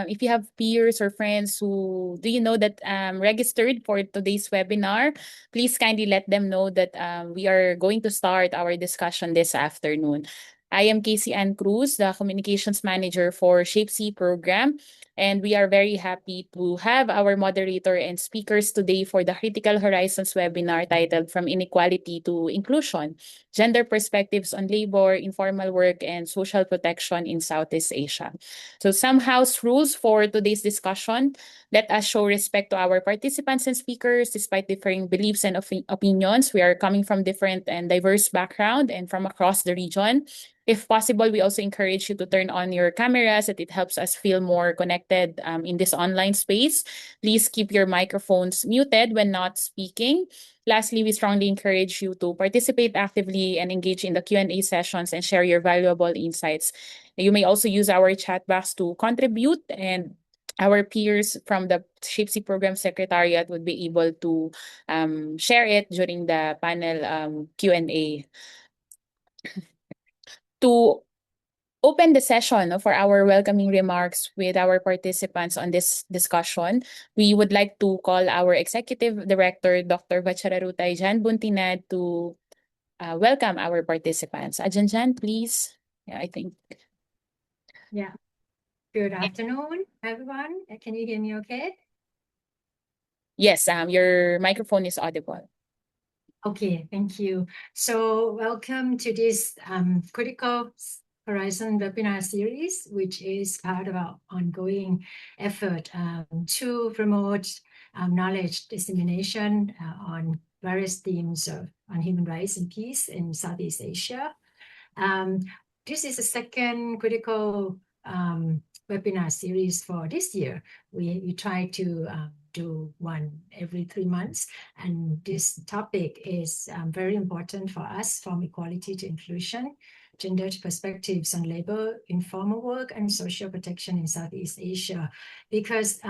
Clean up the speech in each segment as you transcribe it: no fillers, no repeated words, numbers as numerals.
If you have peers or friends who do you know that registered for today's webinar, please kindly let them know that we are going to start our discussion this afternoon. I am Casey Ann Cruz, the Communications Manager for ShapeC program, and we are very happy to have our moderator and speakers today for the Critical Horizons webinar titled From Inequality to Inclusion, Gender Perspectives on Labor, Informal Work, and Social Protection in Southeast Asia. So some house rules for today's discussion. Let us show respect to our participants and speakers despite differing beliefs and opinions. We are coming from different and diverse background and from across the region. If possible, we also encourage you to turn on your cameras, that it helps us feel more connected in this online space. Please keep your microphones muted when not speaking. Lastly, we strongly encourage you to participate actively and engage in the Q&A sessions and share your valuable insights. You may also use our chat box to contribute, and our peers from the ShapeC Program Secretariat would be able to share it during the panel Q&A. To open the session for our welcoming remarks with our participants on this discussion, we would like to call our Executive Director, Dr. Vachararutay Jan Buntinad, to welcome our participants. Jan, please. Yeah, I think. Yeah. Good afternoon, everyone. Can you hear me okay? Yes, your microphone is audible. Okay, thank you. So welcome to this Critical Horizon webinar series, which is part of our ongoing effort to promote knowledge dissemination on various themes on human rights and peace in Southeast Asia. This is the second critical webinar series for this year. We try to do one every 3 months, and this topic is very important for us, from equality to inclusion, gender perspectives on labor, informal work, and social protection in Southeast Asia, because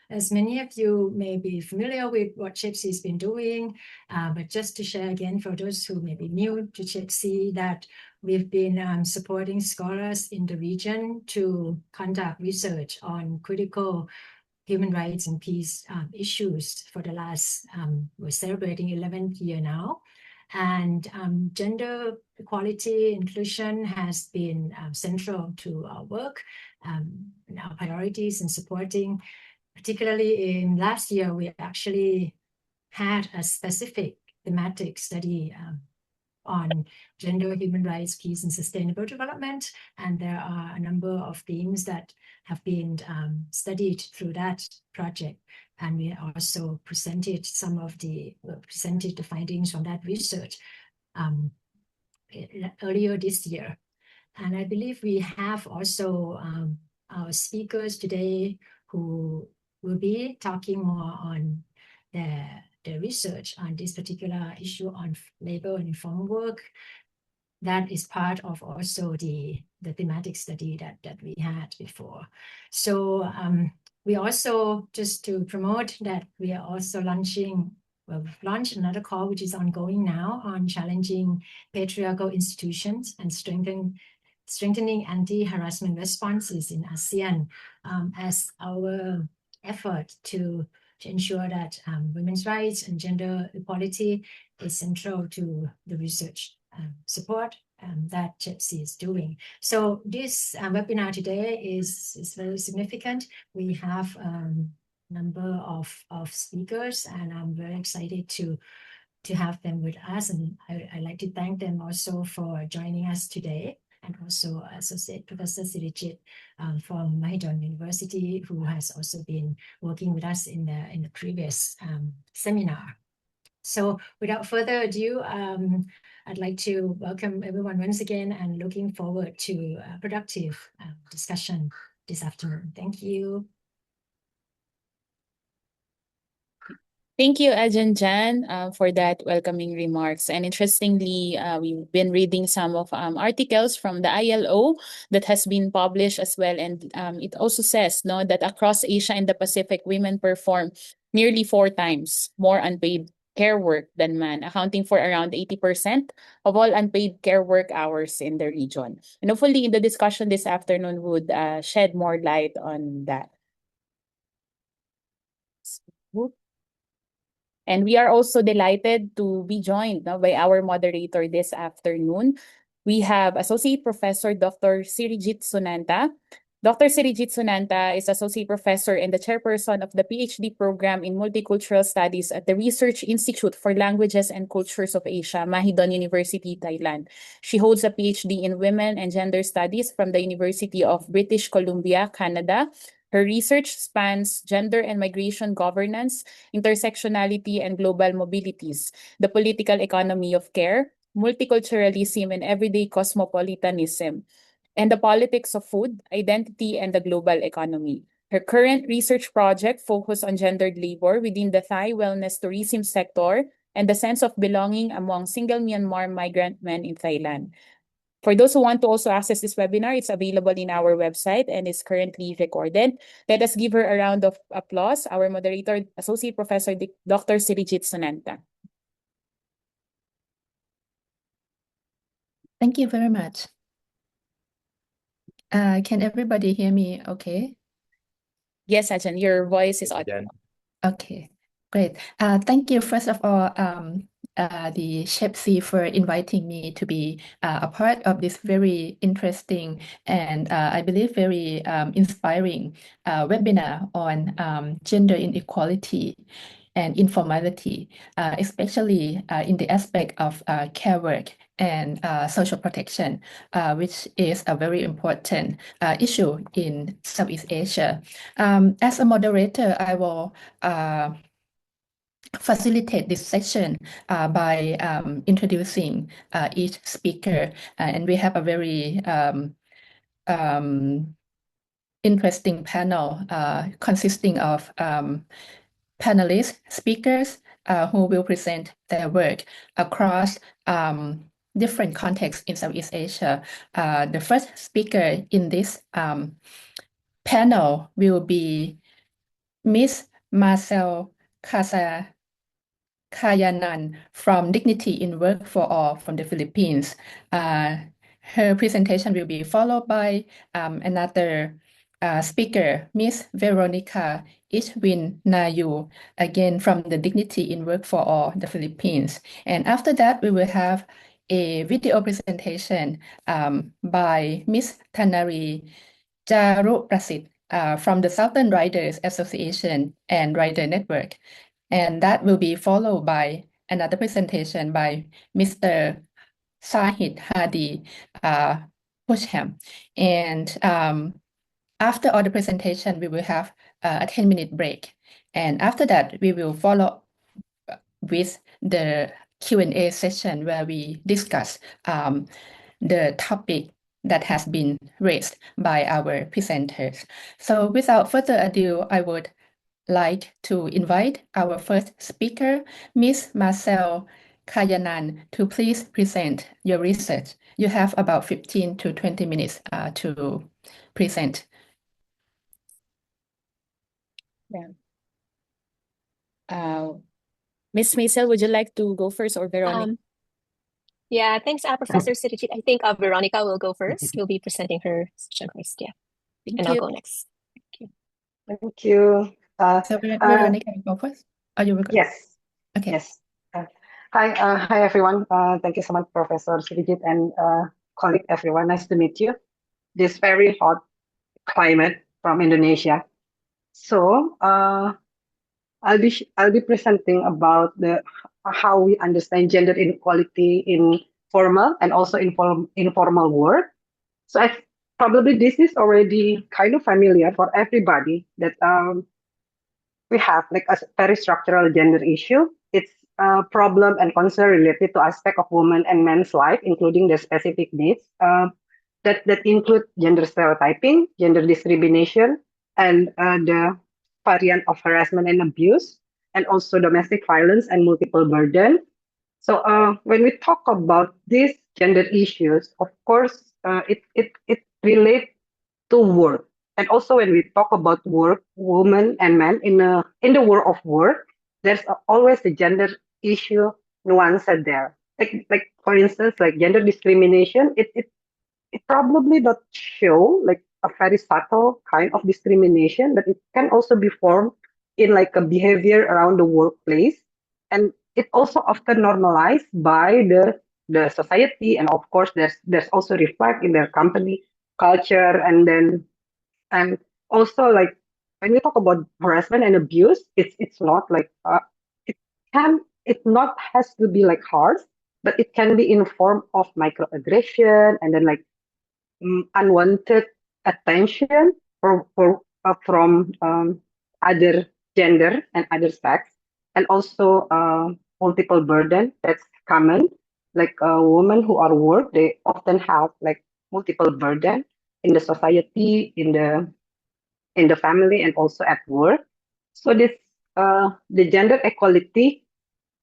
as many of you may be familiar with what ShapeC has been doing, but just to share again for those who may be new to ShapeC, that we've been supporting scholars in the region to conduct research on critical human rights and peace issues for the last, we're celebrating 11th year now. And gender equality inclusion has been central to our work and our priorities in supporting. Particularly in last year, we actually had a specific thematic study on gender, human rights, peace, and sustainable development. And there are a number of themes that have been studied through that project. And we also presented presented the findings from that research earlier this year. And I believe we have also our speakers today who will be talking more on the research on this particular issue on labor and informal work. That is part of also the thematic study that we had before. So we also, just to promote that, we are also launching, well, we've launched another call, which is ongoing now, on challenging patriarchal institutions and strengthening anti-harassment responses in ASEAN as our effort to ensure that women's rights and gender equality is central to the research support that ShapeC is doing. So this webinar today is very significant. We have a number of speakers, and I'm very excited to have them with us. And I'd like to thank them also for joining us today, and also Associate Professor Sirijit from Mahidol University, who has also been working with us in the previous seminar. So without further ado, I'd like to welcome everyone once again, and looking forward to a productive discussion this afternoon. Thank you. Thank you, Jan, for that welcoming remarks. And interestingly, we've been reading some of articles from the ILO that has been published as well. And it also says that across Asia and the Pacific, women perform nearly 4 times more unpaid care work than men, accounting for around 80% of all unpaid care work hours in the region. And hopefully, in the discussion this afternoon would shed more light on that. And we are also delighted to be joined by our moderator this afternoon. We have Associate Professor Dr. Sirijit Sunanta. Dr. Sirijit Sunanta is Associate Professor and the Chairperson of the PhD program in Multicultural Studies at the Research Institute for Languages and Cultures of Asia, Mahidol University, Thailand. She holds a PhD in Women and Gender Studies from the University of British Columbia, Canada. Her research spans gender and migration governance, intersectionality and global mobilities, the political economy of care, multiculturalism and everyday cosmopolitanism, and the politics of food, identity, and the global economy. Her current research project focuses on gendered labor within the Thai wellness tourism sector and the sense of belonging among single Myanmar migrant men in Thailand. For those who want to also access this webinar, it's available in our website and is currently recorded. Let us give her a round of applause, our moderator, Associate Professor Dr. Sirijit Sunanta. Thank you very much. Can everybody hear me okay? Yes, Ajahn, your voice is audible. Okay, great. Thank you, first of all, the Shepsi for inviting me to be a part of this very interesting and I believe very inspiring webinar on gender inequality and informality, especially in the aspect of care work and social protection, which is a very important issue in Southeast Asia. As a moderator, I will facilitate this session by introducing each speaker, and we have a very interesting panel consisting of panelists, speakers who will present their work across different contexts in Southeast Asia. The first speaker in this panel will be Miss Marcel Kayanan from Dignity in Work for All from the Philippines. Her presentation will be followed by another speaker, Miss Veronica Ishwin Nayu, again from the Dignity in Work for All, the Philippines. And after that, we will have a video presentation by Miss Tanari Jaruprasit from the Southern Riders Association and Rider Network. And that will be followed by another presentation by Mr. Sahid Hadi Pusham. And after all the presentation, we will have a 10-minute break. And after that, we will follow with the Q&A session where we discuss the topic that has been raised by our presenters. So without further ado, I would like to invite our first speaker, Ms. Marcel Kayanan, to please present your research. You have about 15 to 20 minutes to present. Yeah. Ms. Maisel, would you like to go first or Veronica? Yeah, thanks, Professor Sirijit. I think Veronica will go first. She'll be presenting her session first. Yeah, Thank and you. I'll go next. Thank you. Thank you. So Veronica, go first? Or you will go? Yes. Okay. Yes. Hi, everyone. Thank you so much, Professor Sirijit, and colleague everyone. Nice to meet you. This very hot climate from Indonesia. So I'll be presenting about the how we understand gender inequality in formal and also informal work. So probably this is already kind of familiar for everybody that we have like a very structural gender issue. It's a problem and concern related to aspect of women and men's life, including their specific needs that include gender stereotyping, gender discrimination, and the variant of harassment and abuse, and also domestic violence and multiple burden. So when we talk about these gender issues, of course, it relates to work. And also when we talk about work, women and men in the world of work, there's always a gender issue nuance there. Like for instance, like gender discrimination, it probably not show like a very subtle kind of discrimination, but it can also be formed in like a behavior around the workplace, and it also often normalized by the society, and of course there's also reflect in their company culture, and also like when we talk about harassment and abuse, it's not like it it not has to be like harsh, but it can be in form of microaggression, and then like unwanted attention from other gender and other sex, and also multiple burden that's common. Like women who are work, they often have like multiple burden in the society, in the family, and also at work. So this the gender equality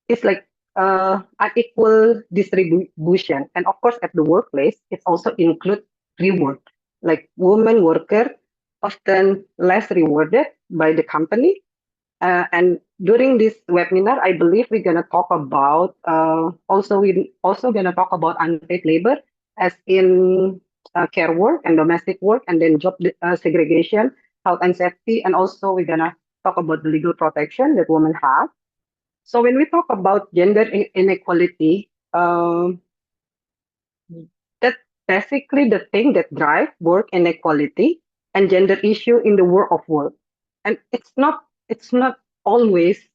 is like unequal distribution. And of course, at the workplace, it also includes reward. Like women worker often less rewarded by the company. And during this webinar, I believe we're gonna talk about we also gonna talk about unpaid labor, as in care work and domestic work, and then job segregation, health and safety, and also we're gonna talk about the legal protection that women have. So when we talk about gender inequality, that's basically the thing that drive work inequality and gender issue in the world of work. And it's not always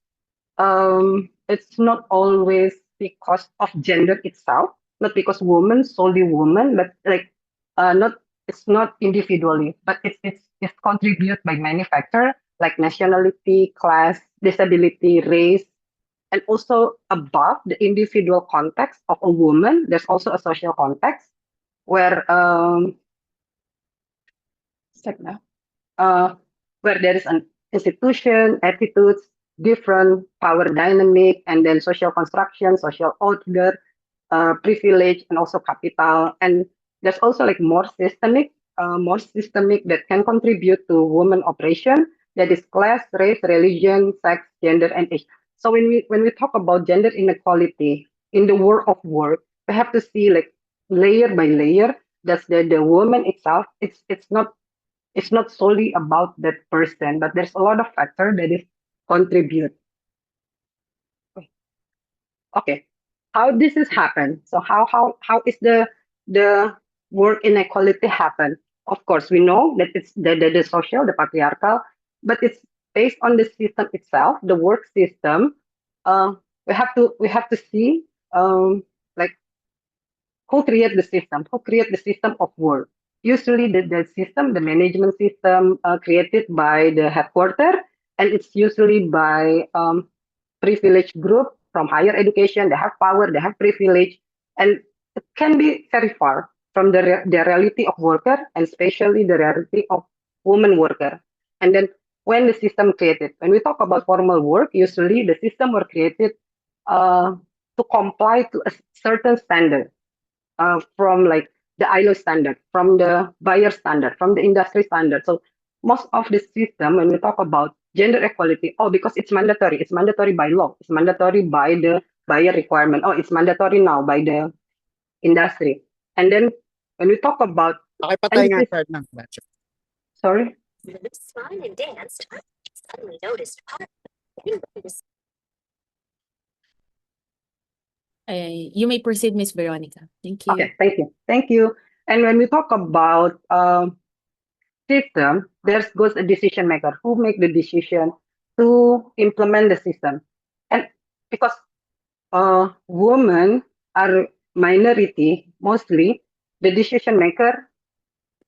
because of gender itself, not because women solely women, but like not it's not individually, but it's contributed by many factors like nationality, class, disability, race, and also above the individual context of a woman, there's also a social context where sec now, uh, where there is an institution, attitudes, different power dynamic, and then social construction, social order, privilege, and also capital. And there's also like more systemic that can contribute to women oppression. That is class, race, religion, sex, gender, and age. So when we talk about gender inequality in the world of work, we have to see like layer by layer. That's the woman itself. It's not solely about that person, but there's a lot of factor that is contribute. Okay, how this has happened? So how is the work inequality happen? Of course, we know that it's the social, the patriarchal, but it's based on the system itself, the work system. Uh, we have to see like who create the system of work. Usually the system, the management system created by the headquarter, and it's usually by privileged group from higher education. They have power, they have privilege, and it can be very far from the reality of worker, and especially the reality of woman worker. And then when the system created, when we talk about formal work, usually the system were created uh, to comply to a certain standard from like the ILO standard, from the buyer standard, from the industry standard. So most of the system, when we talk about gender equality, oh, because it's mandatory by law, it's mandatory by the buyer requirement, oh, it's mandatory now by the industry. And then when we talk about, and Pakipatay this nga is, card ng batch. sorry, Smiled and danced. Suddenly noticed. You may proceed, Miss Veronica. Thank you. okay, thank you. And when we talk about system, there goes a decision maker who make the decision to implement the system. And because women are minority, mostly the decision maker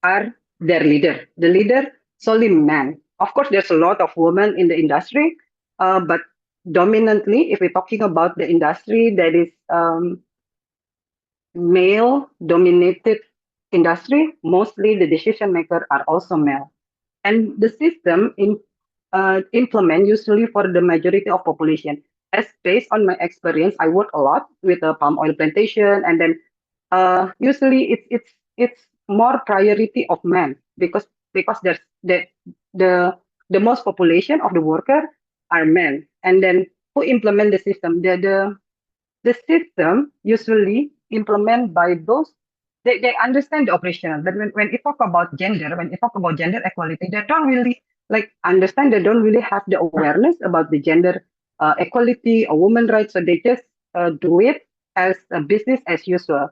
are their leader. The leader solely men. Of course, there's a lot of women in the industry, but dominantly, if we're talking about the industry that is male dominated industry, mostly the decision maker are also male. And the system implement usually for the majority of population. As based on my experience, I work a lot with a palm oil plantation, and then usually it's more priority of men, because there's the the most population of the worker are men, and then who implement the system. The system usually implement by those they understand the operational. But when you talk about gender, when you talk about gender equality, they don't really like understand. They don't really have the awareness about the gender equality or women rights. So they just do it as a business as usual.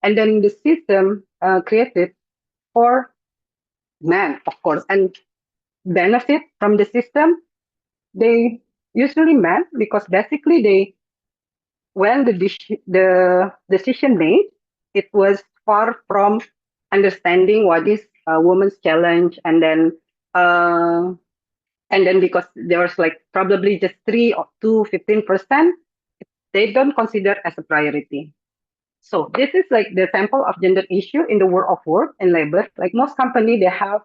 And then the system created for men, of course, and benefit from the system. They usually men because basically they when the decision made, it was far from understanding what is a woman's challenge, uh, and then because there was like probably just 3 to 15%, they don't consider as a priority. So this is like the sample of gender issue in the world of work and labor. Like most company, they have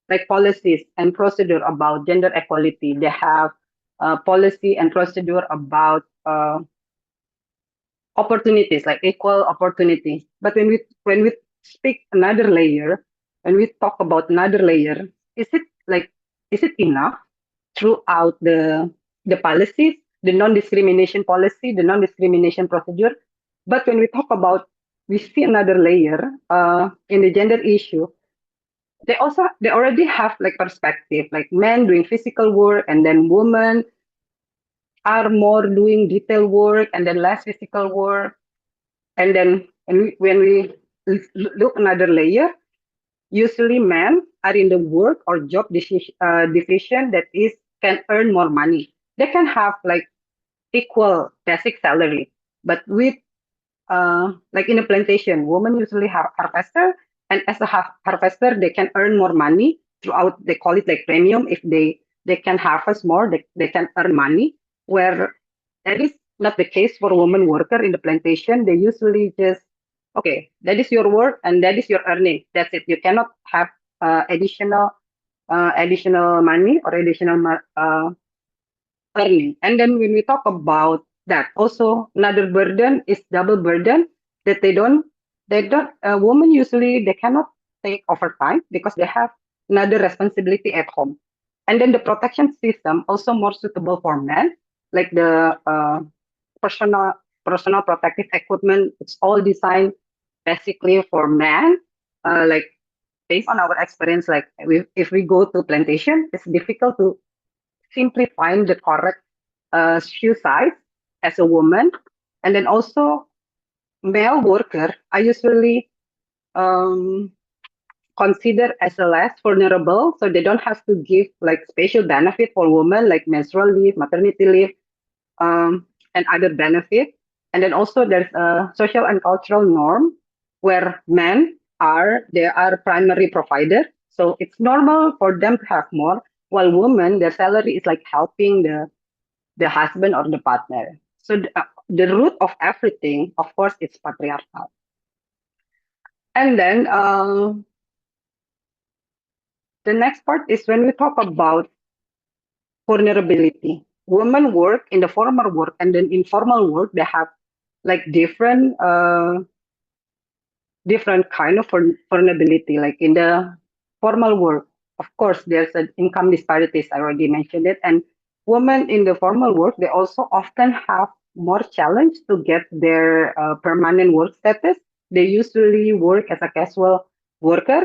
like policies and procedure about gender equality. They have policy and procedure about opportunities, like equal opportunity. But when we speak another layer, when we talk about another layer, is it like is it enough throughout the policies, the non-discrimination policy, the non-discrimination procedure? But when we talk about we see another layer in the gender issue. They already have like perspective, like men doing physical work, and then women are more doing detail work, and then less physical work. And then when we look another layer, usually men are in the work or job division that is can earn more money. They can have like equal basic salary, but with like in a plantation, women usually have harvester, and as a harvester, they can earn more money throughout. They call it like premium. If they can harvest more, they can earn money. Where that is not the case for women worker in the plantation. They usually just okay, that is your work and that is your earning. That's it. You cannot have additional money or earning. And then when we talk about that, also another burden is double burden that women usually they cannot take overtime because they have another responsibility at home. And then the protection system also more suitable for men, like the personal personal protective equipment. It's all designed basically for men. Like based on our experience, like if we go to plantation, it's difficult to simply find the correct shoe size as a woman. And then also male worker, I usually um, consider as a less vulnerable, so they don't have to give like special benefit for women like menstrual leave, maternity leave, and other benefits. And then also there's a social and cultural norm where men they are primary provider. So it's normal for them to have more, while women, their salary is like helping the husband or the partner. So the root of everything, of course, it's patriarchal. And then the next part is when we talk about vulnerability. Women work in the formal work and then informal work, they have like different kind of vulnerability. Like in the formal work, of course, there's an income disparities. I already mentioned it. And women in the formal work, they also often have more challenge to get their permanent work status. They usually work as a casual worker,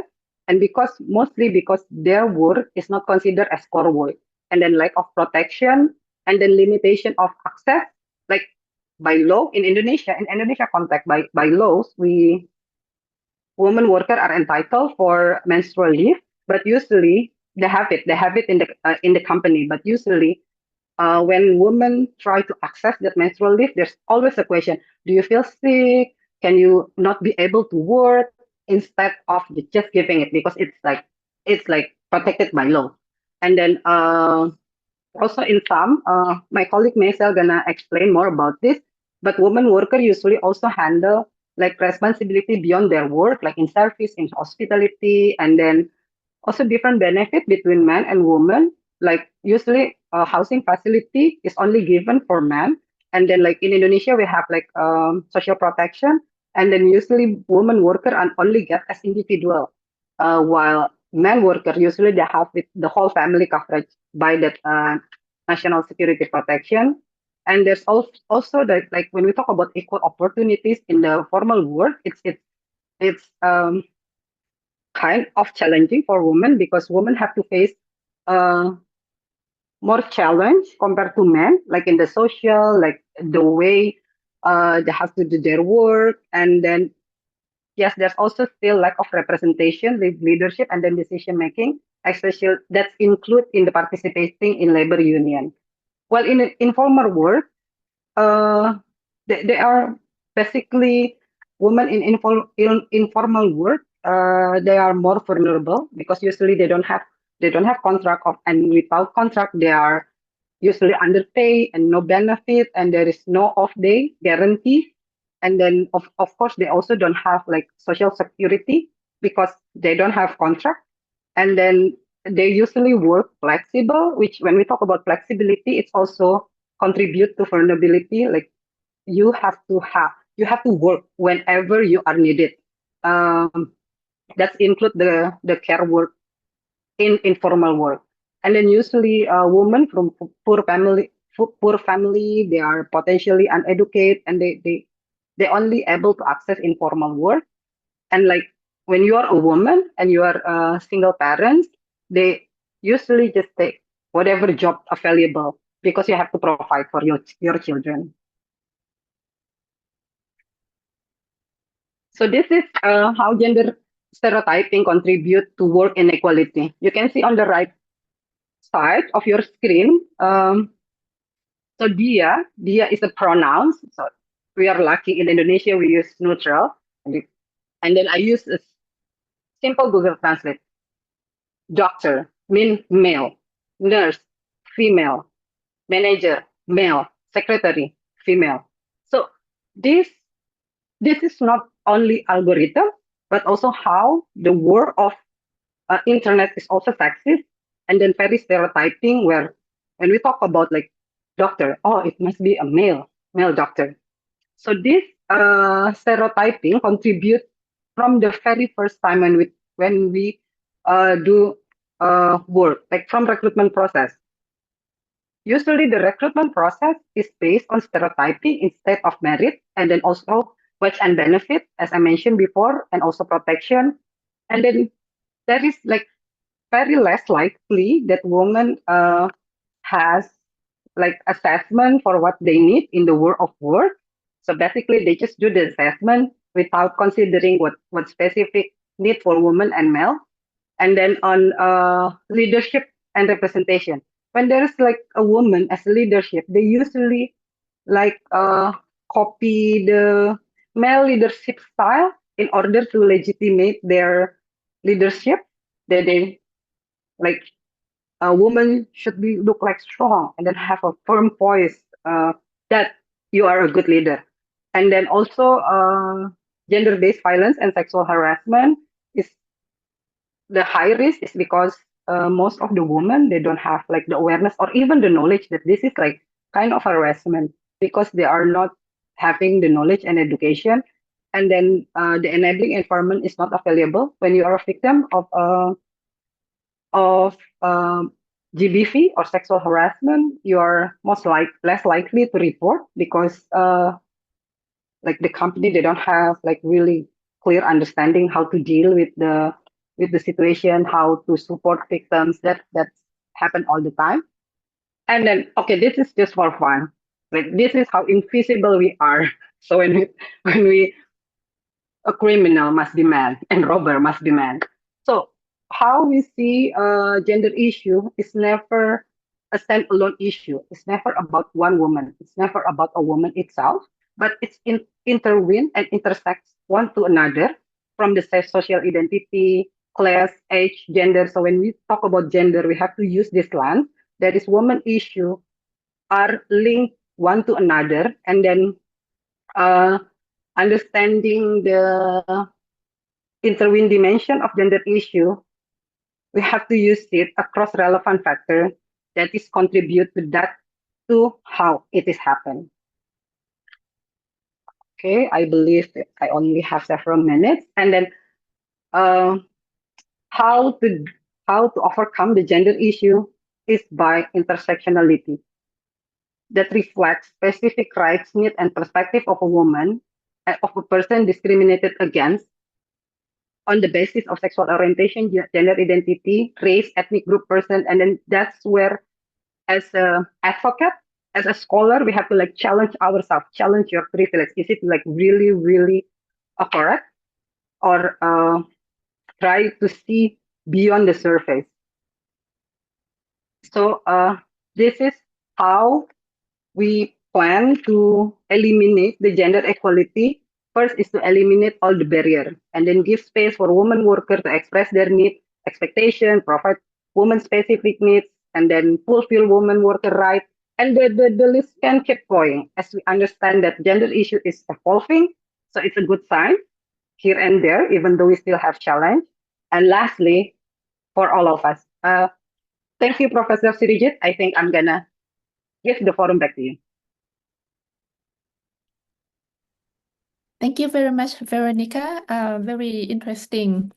and mostly because their work is not considered as core work, and then lack of protection, and then limitation of access, like by law in Indonesia context, by laws, women workers are entitled for menstrual leave, but usually they have it in the company. But usually, when women try to access that menstrual leave, there's always a question: do you feel sick? Can you not be able to work? Instead of just giving it because it's like protected by law. And then also in some, my colleague Maisel gonna explain more about this, but women worker usually also handle like responsibility beyond their work, like in service, in hospitality, and then also different benefit between men and women. Like usually housing facility is only given for men. And then like in Indonesia, we have like social protection. And then usually women worker and only get as individual. While men worker, usually they have the whole family coverage by that national security protection. And there's also that, like when we talk about equal opportunities in the formal work, it's kind of challenging for women because women have to face uh, more challenge compared to men, like in the social, like the way they have to do their work. And then, yes, there's also still lack of representation, leadership, and then decision making, especially that's include in the participating in labor union. Well, in informal work, uh, they are basically women in informal work. They are more vulnerable because usually they don't have contract of, and without contract they are usually underpaid and no benefit, and there is no off day guarantee. And then of course they also don't have like social security because they don't have contract. And then they usually work flexible, which when we talk about flexibility, it's also contribute to vulnerability. Like you have to work whenever you are needed. Um, that include the care work in informal work. And then usually women from poor family, they are potentially uneducated, and they only able to access informal work. And like when you are a woman and you are a single parent, they usually just take whatever job available because you have to provide for your children. So this is how gender stereotyping contribute to work inequality. You can see on the right side of your screen. So dia is a pronoun. So we are lucky in Indonesia we use neutral, and then I use a simple Google Translate. Doctor mean male, nurse female, manager male, secretary female. So this this is not only algorithm, but also how the world of internet is also sexist and then very stereotyping. Where when we talk about like doctor, oh, it must be a male doctor. So this stereotyping contribute from the very first time when we do work, like from recruitment process. Usually the recruitment process is based on stereotyping instead of merit, and then also wage and benefit, as I mentioned before, and also protection. And then there is like very less likely that woman has like assessment for what they need in the world of work. So basically, they just do the assessment without considering what specific need for women and male. And then on leadership and representation, when there is like a woman as leadership, they usually like copy the male leadership style in order to legitimate their leadership. They like a woman should be look like strong and then have a firm voice, that you are a good leader. And then also gender-based violence and sexual harassment is the high risk is because most of the women, they don't have like the awareness or even the knowledge that this is like kind of harassment because they are not having the knowledge and education. And then the enabling environment is not available when you are a victim of GBV or sexual harassment. You are less likely to report because like the company, they don't have like really clear understanding how to deal with the situation, how to support victims. That's happen all the time. And then okay, this is just for fun. Like this is how invisible we are. So when we a criminal must be man and robber must be man. So how we see gender issue is never a standalone issue. It's never about one woman. It's never about a woman itself, but it's intertwined and intersects one to another from the social identity, class, age, gender. So when we talk about gender, we have to use this lens. That is woman issue are linked one to another, and then uh, understanding the interwined dimension of gender issue, we have to use it across relevant factors that is contribute to that to how it is happen. Okay, I believe that I only have several minutes, and then uh, how to how to overcome the gender issue is by intersectionality. that reflects specific rights, needs, and perspective of a woman, of a person discriminated against on the basis of sexual orientation, gender identity, race, ethnic group, person, and then that's where, as a advocate, as a scholar, we have to like challenge ourselves, challenge your privilege. Is it like really, really correct, or try to see beyond the surface? So this is how we plan to eliminate the gender equality. First is to eliminate all the barrier and then give space for women workers to express their needs, expectation, provide women specific needs, and then fulfill women worker rights. And the list can keep going as we understand that gender issue is evolving. So it's a good sign here and there, even though we still have challenge. And lastly, for all of us, thank you, Professor Sirijit. I think I'm gonna give the forum back to you. Thank you very much, Veronica. Very interesting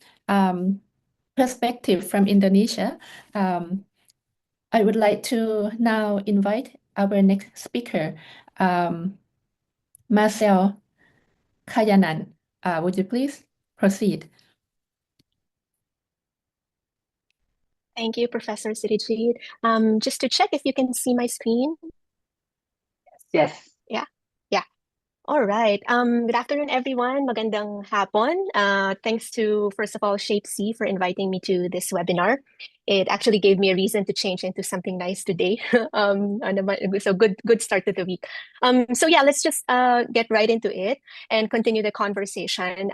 perspective from Indonesia. I would like to now invite our next speaker, Marcel Kayanan. Would you please proceed? Thank you, Professor Sirijit. Just to check if you can see my screen. Yes. Yeah. All right. Good afternoon, everyone. Magandang hapon. Thanks to, first of all, Shape C for inviting me to this webinar. It actually gave me a reason to change into something nice today. So good start to the week. So yeah, let's just get right into it and continue the conversation.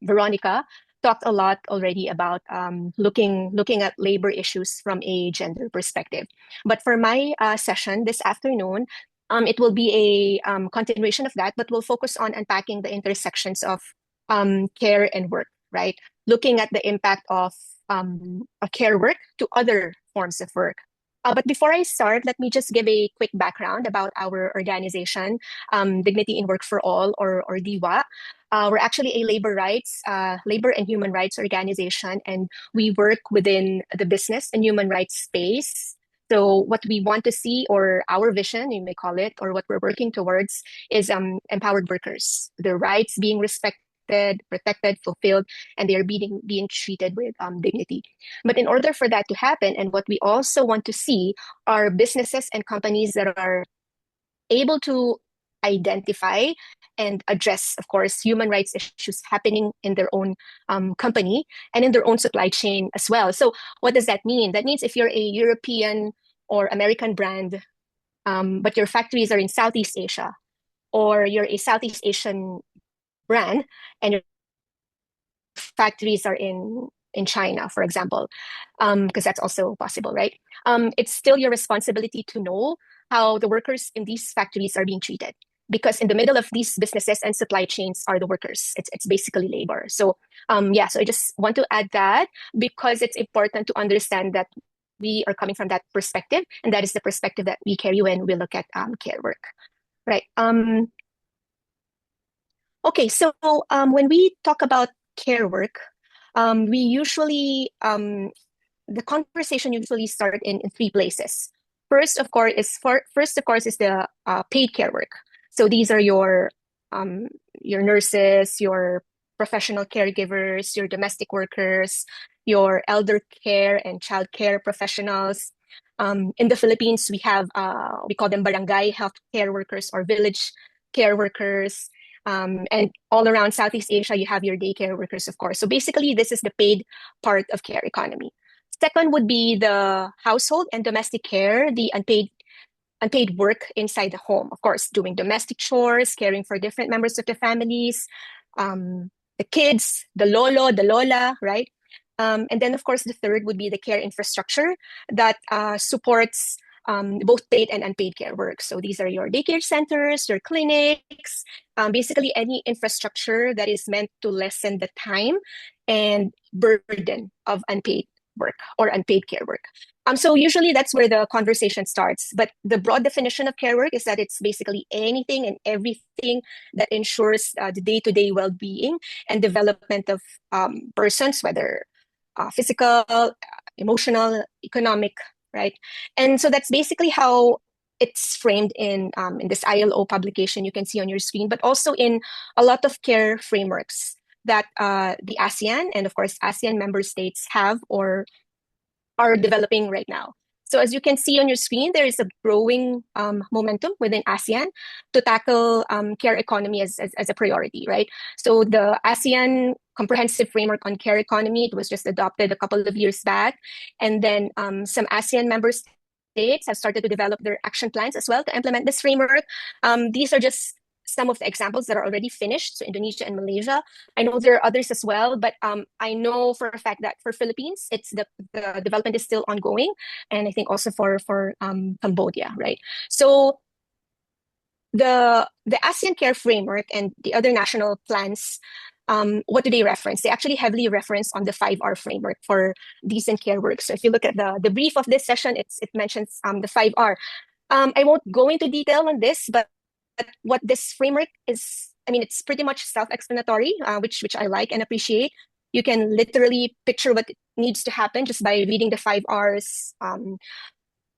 Veronica talked a lot already about looking at labor issues from a gender perspective. But for my session this afternoon, it will be a continuation of that, but we'll focus on unpacking the intersections of care and work, right? Looking at the impact of a care work to other forms of work. But before I start, let me just give a quick background about our organization, Dignity in Work for All, or DIWA. We're actually a labor and human rights organization, and we work within the business and human rights space. So what we want to see, or our vision, you may call it, or what we're working towards, is empowered workers, their rights being respected, protected, fulfilled, and they are being treated with dignity. But in order for that to happen, and what we also want to see are businesses and companies that are able to identify and address, of course, human rights issues happening in their own company and in their own supply chain as well. So what does that mean? That means if you're a European or American brand, but your factories are in Southeast Asia, or you're a Southeast Asian brand and your factories are in China, for example, because that's also possible, right? It's still your responsibility to know how the workers in these factories are being treated, because in the middle of these businesses and supply chains are the workers. It's basically labor. So so I just want to add that, because it's important to understand that we are coming from that perspective, and that is the perspective that we carry when we look at care work, right? Okay, so when we talk about care work, we usually the conversation usually start in three places. First, of course, is the paid care work. So these are your nurses, your professional caregivers, your domestic workers, your elder care and child care professionals. In the Philippines, we have we call them barangay health care workers or village care workers. And all around Southeast Asia, you have your daycare workers, of course. So basically, this is the paid part of care economy. Second would be the household and domestic care, the unpaid work inside the home, of course, doing domestic chores, caring for different members of the families, the kids, the lolo, the lola, right? And then, of course, the third would be the care infrastructure that supports both paid and unpaid care work. So these are your daycare centers, your clinics, basically any infrastructure that is meant to lessen the time and burden of unpaid work or unpaid care work. So usually that's where the conversation starts. But the broad definition of care work is that it's basically anything and everything that ensures the day-to-day well-being and development of persons, whether physical, emotional, economic, right? And so that's basically how it's framed in this ILO publication you can see on your screen, but also in a lot of care frameworks that the ASEAN and of course ASEAN member states have or are developing right now. So as you can see on your screen, there is a growing momentum within ASEAN to tackle care economy as a priority, right? So the ASEAN Comprehensive Framework on Care Economy, it was just adopted a couple of years back. And then some ASEAN member states have started to develop their action plans as well to implement this framework. These are just some of the examples that are already finished, so Indonesia and Malaysia. I know there are others as well, but I know for a fact that for Philippines, it's the development is still ongoing, and I think also for Cambodia, right? So the ASEAN Care Framework and the other national plans, what do they reference? They actually heavily reference on the 5R framework for decent care work. So if you look at the brief of this session, it mentions the 5R. I won't go into detail on this, but what this framework is, I mean, it's pretty much self-explanatory, which I like and appreciate. You can literally picture what needs to happen just by reading the 5Rs.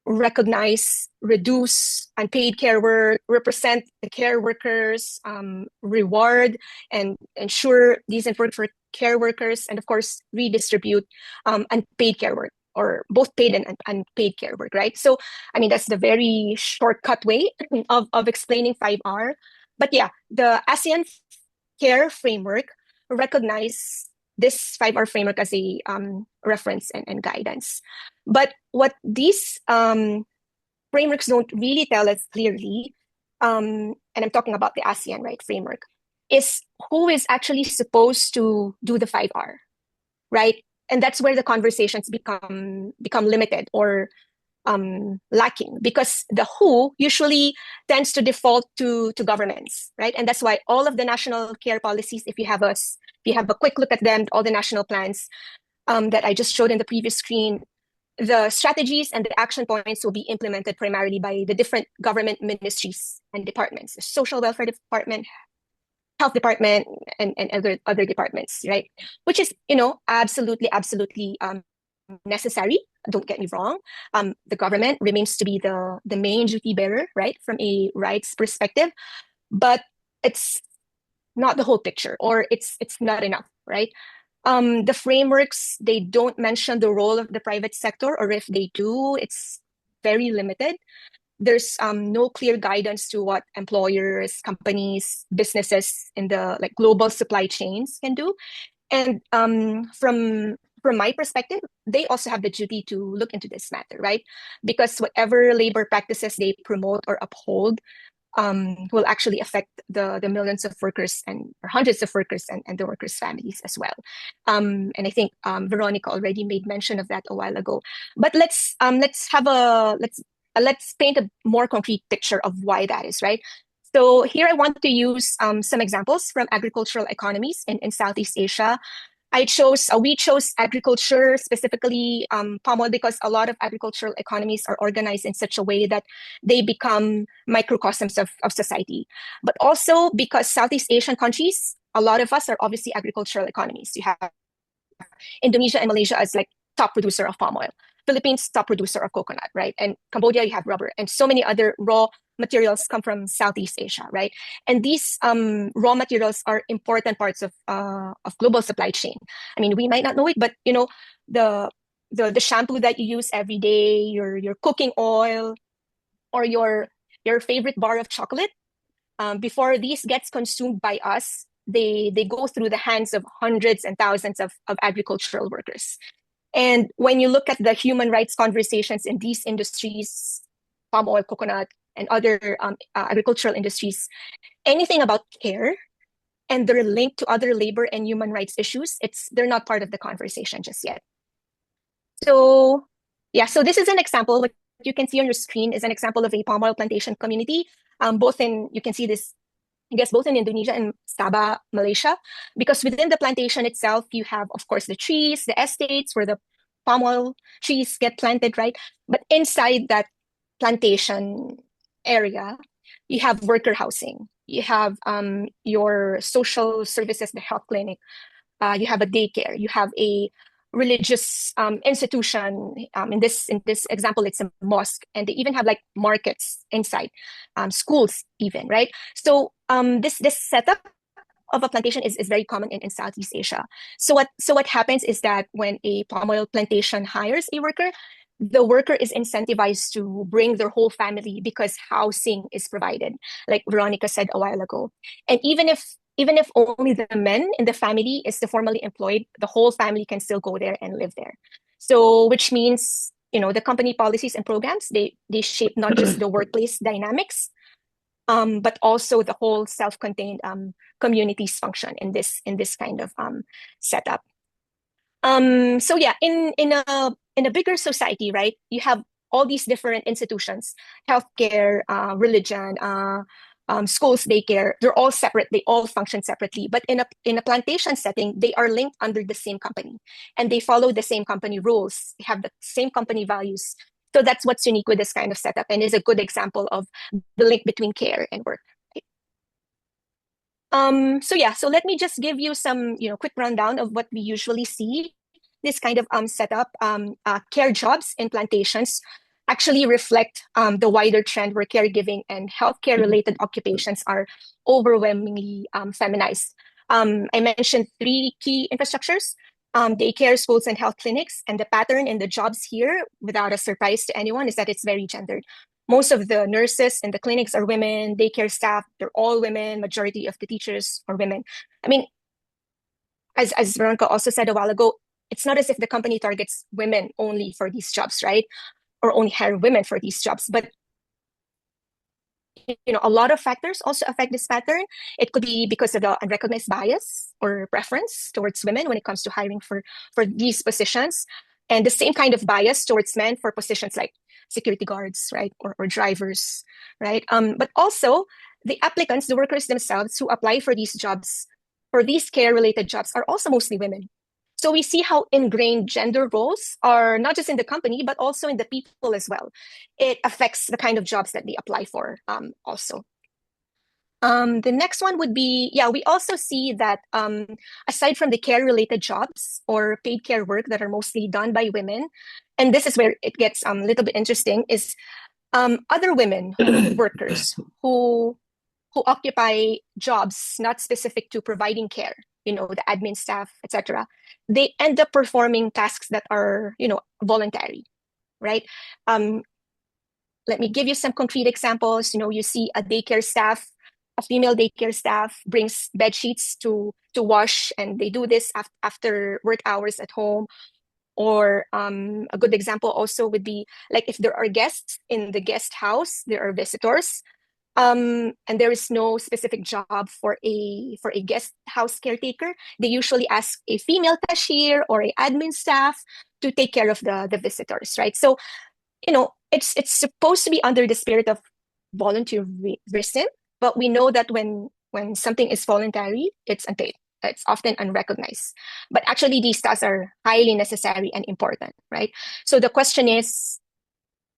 Recognize, reduce unpaid care work, represent the care workers, reward and ensure decent work for care workers, and of course, redistribute unpaid care work, or both paid and unpaid care work, right? So, I mean, that's the very shortcut way of explaining 5R. But yeah, the ASEAN Care Framework recognize this 5R framework as a reference and guidance. But what these frameworks don't really tell us clearly, and I'm talking about the ASEAN, right, framework, is who is actually supposed to do the 5R, right? And that's where the conversations become limited or lacking, because the who usually tends to default to governments, right? And that's why all of the national care policies, if you have a quick look at them, all the national plans that I just showed in the previous screen, the strategies and the action points will be implemented primarily by the different government ministries and departments, the social welfare department, health department, and other departments, right? Which is, absolutely necessary. Don't get me wrong. The government remains to be the main duty bearer, right, from a rights perspective, but it's not the whole picture, or it's not enough, right? The frameworks, they don't mention the role of the private sector, or if they do, it's very limited. There's no clear guidance to what employers, companies, businesses in the global supply chains can do. And from my perspective, they also have the duty to look into this matter, right? Because whatever labor practices they promote or uphold will actually affect the millions of workers or hundreds of workers and the workers' families as well. And I think Veronica already made mention of that a while ago. But let's paint a more concrete picture of why that is, right? So here I want to use some examples from agricultural economies in Southeast Asia. We chose agriculture, specifically palm oil, because a lot of agricultural economies are organized in such a way that they become microcosms of society. But also because Southeast Asian countries, a lot of us are obviously agricultural economies. You have Indonesia and Malaysia as top producer of palm oil. Philippines, top producer of coconut, right? And Cambodia, you have rubber, and so many other raw materials come from Southeast Asia, right? And these raw materials are important parts of global supply chain. I mean, we might not know it, but the shampoo that you use every day, your cooking oil, or your favorite bar of chocolate, before these gets consumed by us, they go through the hands of hundreds and thousands of agricultural workers. And when you look at the human rights conversations in these industries, palm oil, coconut, and other agricultural industries, anything about care and their link to other labor and human rights issues, they're not part of the conversation just yet. So yeah, so this is an example. What you can see on your screen is an example of a palm oil plantation community. You can see this, I guess, both in Indonesia and Sabah, Malaysia, because within the plantation itself, you have, of course, the trees, the estates where the palm oil trees get planted, right? But inside that plantation area, you have worker housing. You have your social services, the health clinic. You have a daycare. You have a religious institution. In this example, it's a mosque, and they even have like markets inside, schools even, right? So this setup of a plantation is very common in Southeast Asia. So what happens is that when a palm oil plantation hires a worker, the worker is incentivized to bring their whole family because housing is provided, like Veronica said a while ago. And even if only the men in the family is the formally employed, the whole family can still go there and live there. So which means, the company policies and programs, they shape not just the workplace dynamics, but also the whole self-contained communities function in this kind of setup. So yeah, in a bigger society, right? You have all these different institutions, healthcare, religion, schools, daycare. They're all separate. They all function separately. But in a plantation setting, they are linked under the same company, and they follow the same company rules. They have the same company values. So that's what's unique with this kind of setup, and is a good example of the link between care and work. So yeah, so let me just give you some, quick rundown of what we usually see. This kind of setup, care jobs in plantations actually reflect the wider trend where caregiving and healthcare related occupations are overwhelmingly feminized. I mentioned three key infrastructures: daycare, schools, and health clinics. And the pattern in the jobs here, without a surprise to anyone, is that it's very gendered. Most of the nurses in the clinics are women, daycare staff, they're all women, majority of the teachers are women. I mean, as Veronica also said a while ago, it's not as if the company targets women only for these jobs, right? Or only hire women for these jobs. But a lot of factors also affect this pattern. It could be because of the unrecognized bias or preference towards women when it comes to hiring for these positions, and the same kind of bias towards men for positions like security guards, right, or drivers, right? But also the applicants, the workers themselves who apply for these jobs, for these care-related jobs, are also mostly women. So we see how ingrained gender roles are not just in the company, but also in the people as well. It affects the kind of jobs that they apply for also. The next one would be, we also see that aside from the care-related jobs or paid care work that are mostly done by women, and this is where it gets a little bit interesting, is other women workers who occupy jobs not specific to providing care, the admin staff, etc. They end up performing tasks that are, voluntary, right? Let me give you some concrete examples. You see a daycare staff, a female daycare staff brings bed sheets to wash, and they do this after work hours at home. Or a good example also would be like if there are guests in the guest house, there are visitors, and there is no specific job for a guest house caretaker. They usually ask a female cashier or a admin staff to take care of the visitors, right? So it's supposed to be under the spirit of volunteerism, but we know that when something is voluntary, it's unpaid. It's often unrecognized. But actually, these tasks are highly necessary and important, right? So the question is,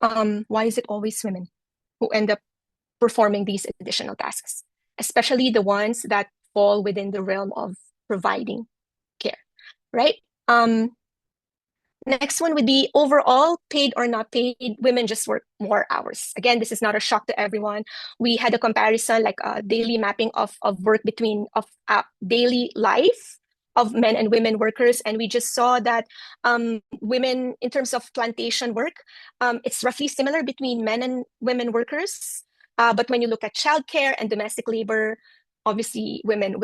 why is it always women who end up performing these additional tasks, especially the ones that fall within the realm of providing care, right? Next one would be overall, paid or not paid, women just work more hours. Again, this is not a shock to everyone. We had a comparison, like a daily mapping of work between daily life of men and women workers. And we just saw that women, in terms of plantation work, it's roughly similar between men and women workers. But when you look at childcare and domestic labor, obviously women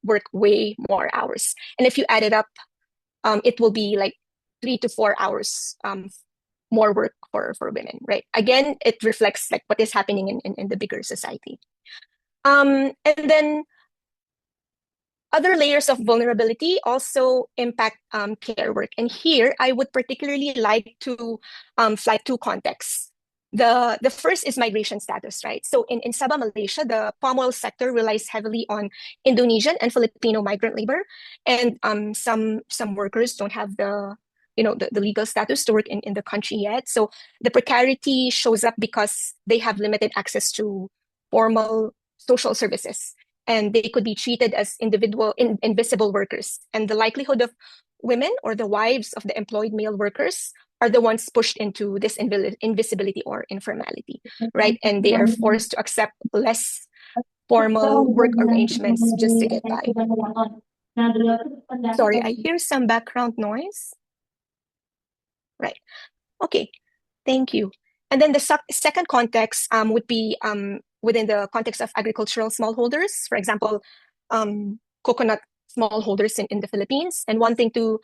work way more hours. And if you add it up, it will be like 3 to 4 hours more work for women, right? Again, it reflects like what is happening in the bigger society. And then other layers of vulnerability also impact care work. And here, I would particularly like to flag two contexts. The first is migration status, right? So in Sabah, Malaysia, the palm oil sector relies heavily on Indonesian and Filipino migrant labor, and some workers don't have the legal status to work in the country yet. So the precarity shows up because they have limited access to formal social services, and they could be treated as invisible workers. And the likelihood of women or the wives of the employed male workers are the ones pushed into this invisibility or informality, right? And they are forced to accept less formal work arrangements just to get by. Sorry, I hear some background noise. Right. Okay. Thank you. And then the second context would be within the context of agricultural smallholders, for example, coconut smallholders in the Philippines. And one thing to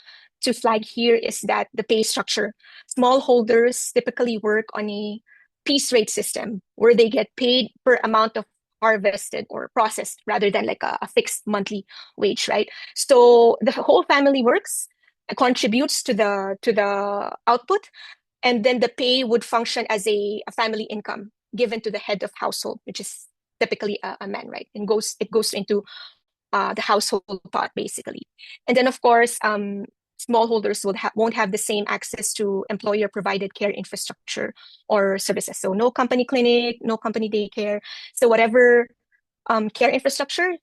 flag here is that the pay structure. Smallholders typically work on a piece rate system where they get paid per amount of harvested or processed rather than like a fixed monthly wage, right? So the whole family works, contributes to the output, and then the pay would function as a family income given to the head of household, which is typically a man, right? And it goes into the household pot basically. And then of course, smallholders won't have the same access to employer provided care infrastructure or services. So no company clinic, no company daycare. So whatever care infrastructure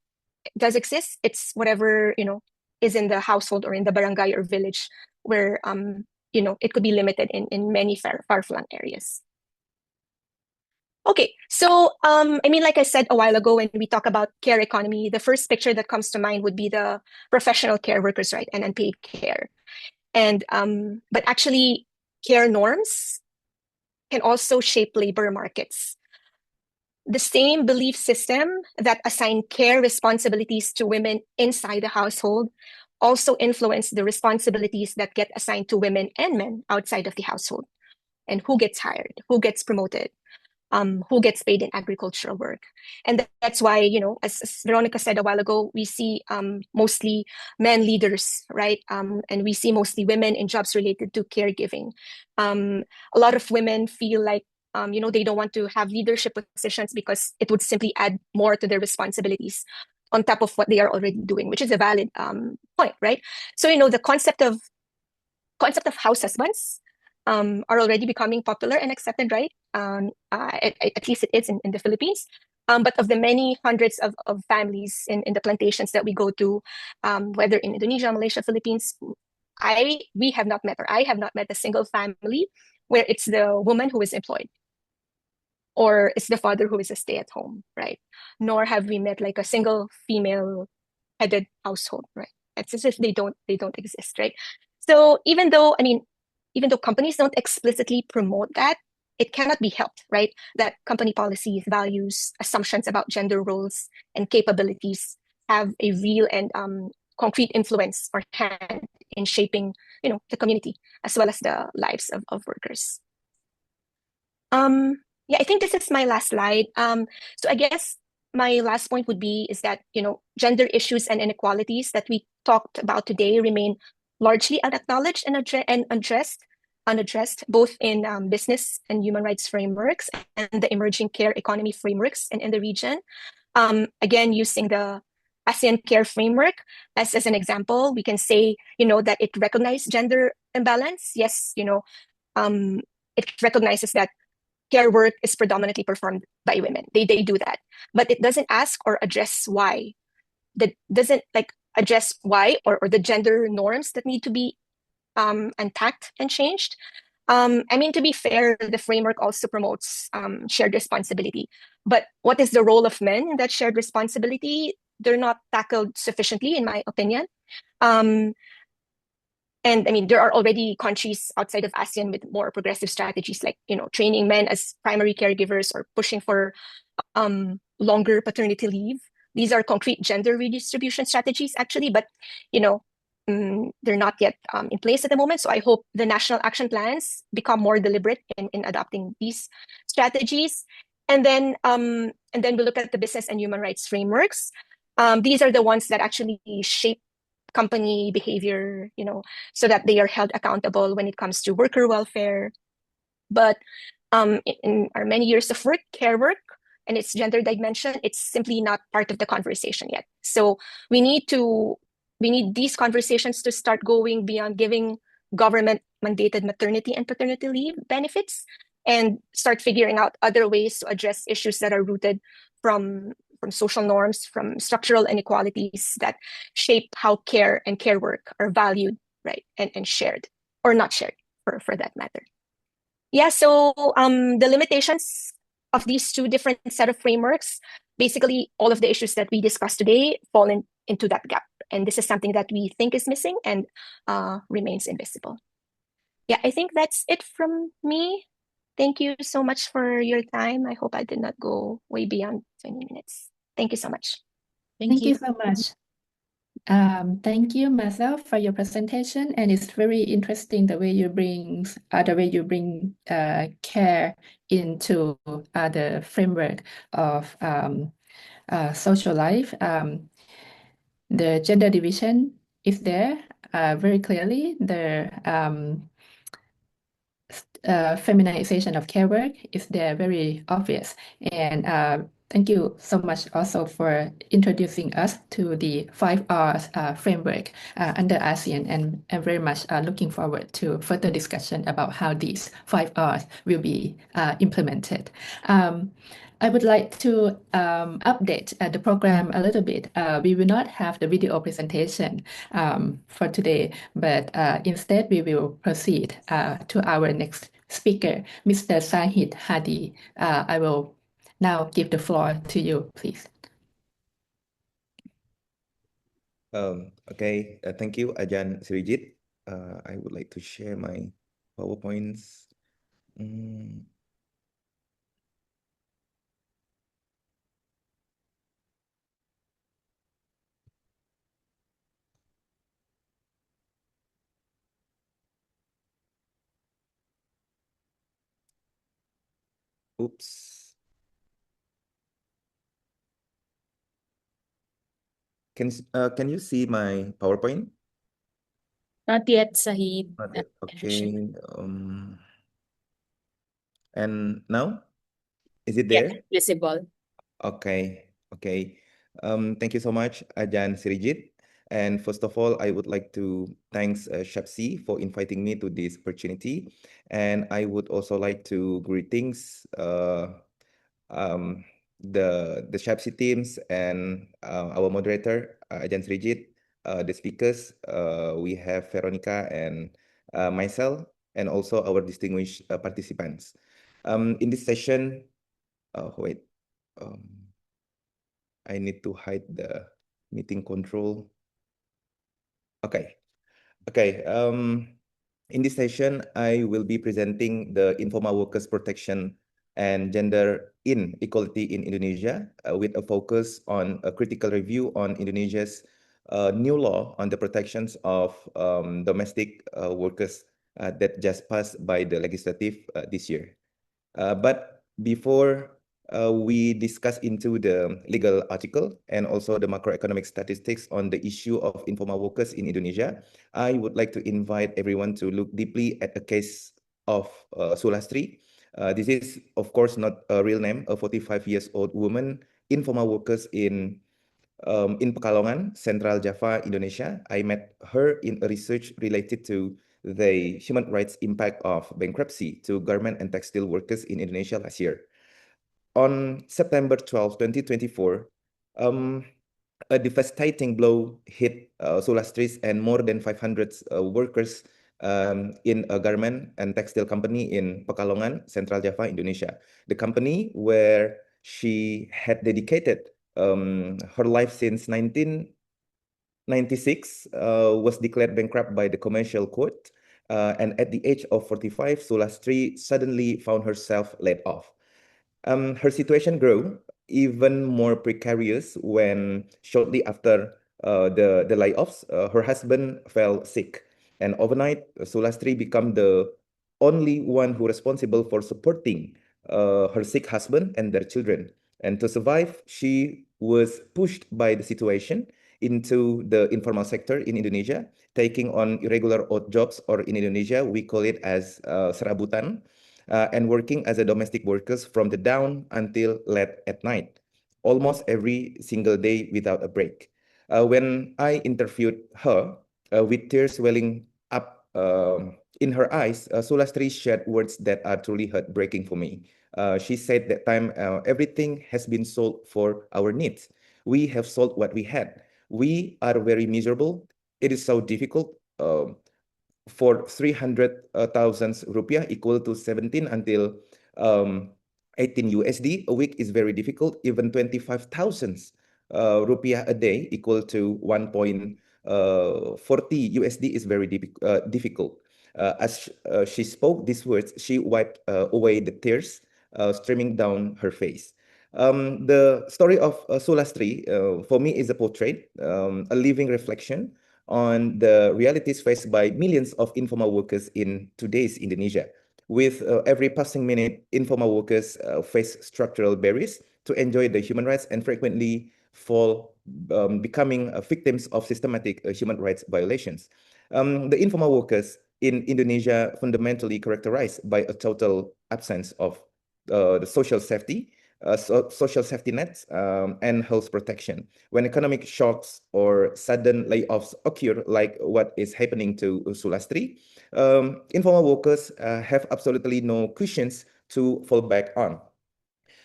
does exist, it's whatever, is in the household or in the barangay or village where, it could be limited in many far-flung areas. Okay, so like I said a while ago, when we talk about care economy, the first picture that comes to mind would be the professional care workers, right, and unpaid care. And but actually, care norms can also shape labor markets. The same belief system that assign care responsibilities to women inside the household also influence the responsibilities that get assigned to women and men outside of the household, and who gets hired, who gets promoted, who gets paid in agricultural work. And that's why, as Veronica said a while ago, we see mostly men leaders, right? And we see mostly women in jobs related to caregiving. A lot of women feel like, they don't want to have leadership positions because it would simply add more to their responsibilities on top of what they are already doing, which is a valid point, right? So, the concept of house husbands are already becoming popular and accepted, right? At least it is in the Philippines. But of the many hundreds of families in the plantations that we go to, whether in Indonesia, Malaysia, Philippines, I have not met a single family where it's the woman who is employed or it's the father who is a stay-at-home, right? Nor have we met like a single female-headed household, right? It's as if they don't exist, right? So even though companies don't explicitly promote that, it cannot be helped, right? That company policies, values, assumptions about gender roles and capabilities have a real and concrete influence or hand in shaping, the community as well as the lives of workers. Yeah, I think this is my last slide. So I guess my last point would be is that, gender issues and inequalities that we talked about today remain largely unacknowledged and unaddressed, both in business and human rights frameworks and the emerging care economy frameworks in the region. Again, using the ASEAN Care Framework as an example, we can say, that it recognizes gender imbalance. Yes, it recognizes that care work is predominantly performed by women. They do that, but it doesn't ask or address why. That doesn't address why or the gender norms that need to be unpacked and changed. To be fair, the framework also promotes shared responsibility. But what is the role of men in that shared responsibility? They're not tackled sufficiently, in my opinion. And there are already countries outside of ASEAN with more progressive strategies, like, training men as primary caregivers or pushing for longer paternity leave. These are concrete gender redistribution strategies, actually, but, they're not yet in place at the moment. So I hope the national action plans become more deliberate in adopting these strategies. And then we look at the business and human rights frameworks. These are the ones that actually shape company behavior, so that they are held accountable when it comes to worker welfare. But in our many years of work, care work, and its gender dimension, it's simply not part of the conversation yet. So we need these conversations to start going beyond giving government mandated maternity and paternity leave benefits and start figuring out other ways to address issues that are rooted from social norms, from structural inequalities that shape how care and care work are valued, right? And shared, or not shared for that matter. Yeah, so the limitations of these two different set of frameworks, basically all of the issues that we discussed today fall into that gap. And this is something that we think is missing and remains invisible. Yeah, I think that's it from me. Thank you so much for your time. I hope I did not go way beyond 20 minutes. Thank you so much. Thank you so much. Thank you, Marcel, for your presentation, and it's very interesting the way you bring care into the framework of social life. The gender division is there very clearly. The feminization of care work is there very obvious. And thank you so much also for introducing us to the 5Rs framework under ASEAN, and I'm very much looking forward to further discussion about how these 5Rs will be implemented. I would like to update the program a little bit. We will not have the video presentation for today, but instead we will proceed to our next speaker, Mr. Sahid Hadi. I will now give the floor to you, please. Okay, thank you, Ajahn Srijit. I would like to share my PowerPoints. Oops. Can you see my PowerPoint? Not yet, Sahid. Not yet. Okay. And now, is it Yeah, there? visible. Okay. Okay. Thank you so much, Ajahn Srijit. And first of all, I would like to thanks Shapsi for inviting me to this opportunity. And I would also like to greetings the Shapsi teams and our moderator, Ajahn Srijit, the speakers, we have Veronica and myself, and also our distinguished participants. In this session, wait, I need to hide the meeting control. Okay. Okay. In this session, I will be presenting the informal workers protection and gender inequality in Indonesia with a focus on a critical review on Indonesia's new law on the protections of domestic workers that just passed by the legislative this year. But before we discuss into the legal article and also the macroeconomic statistics on the issue of informal workers in Indonesia, I would like to invite everyone to look deeply at a case of Sulastri. This is, of course, not a real name, a 45 years old woman, informal workers in Pekalongan, Central Java, Indonesia. I met her in a research related to the human rights impact of bankruptcy to garment and textile workers in Indonesia last year. On September 12, 2024, a devastating blow hit Sulastris and more than 500 workers in a garment and textile company in Pekalongan, Central Java, Indonesia. The company where she had dedicated her life since 1996 was declared bankrupt by the commercial court. And at the age of 45, Sulastri suddenly found herself laid off. Her situation grew even more precarious when shortly after the layoffs, her husband fell sick. And overnight, Sulastri became the only one who responsible for supporting her sick husband and their children. And to survive, she was pushed by the situation into the informal sector in Indonesia, taking on irregular odd jobs, or in Indonesia, we call it as serabutan, and working as a domestic workers from the dawn until late at night, almost every single day without a break. When I interviewed her, with tears welling up in her eyes, Sulastri shared words that are truly heartbreaking for me. She said that time, everything has been sold for our needs. We have sold what we had. We are very miserable. It is so difficult. for 300,000 rupiah, equal to 17 until 18 USD a week, is very difficult. Even 25,000 rupiah a day, equal to 1.40 USD, is very difficult. As she spoke these words, she wiped away the tears streaming down her face. The story of Sulastri, for me, is a portrait, a living reflection on the realities faced by millions of informal workers in today's Indonesia. With every passing minute, informal workers face structural barriers to enjoy the human rights and frequently fall becoming victims of systematic human rights violations. The informal workers in Indonesia fundamentally characterized by a total absence of the social safety, social safety nets, and health protection. When economic shocks or sudden layoffs occur, like what is happening to Sulastri, informal workers have absolutely no cushions to fall back on.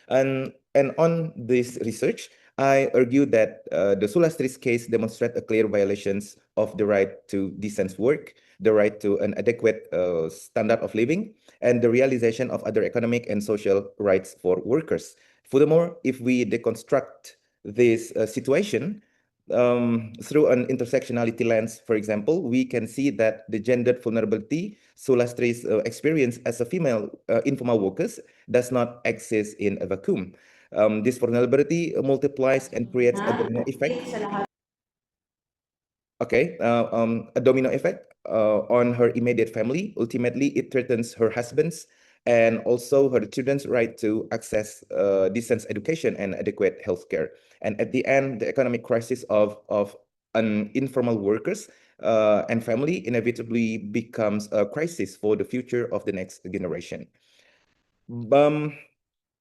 And on this research, I argue that the Sulastri's case demonstrates a clear violations of the right to decent work, the right to an adequate standard of living, and the realization of other economic and social rights for workers. Furthermore, if we deconstruct this situation through an intersectionality lens, for example, we can see that the gendered vulnerability Sulastri's experience as a female informal workers does not exist in a vacuum. This vulnerability multiplies and creates a domino effect. Okay, a domino effect on her immediate family. Ultimately, it threatens her husband's and also her children's right to access decent education and adequate healthcare. And at the end, the economic crisis of informal workers and family inevitably becomes a crisis for the future of the next generation.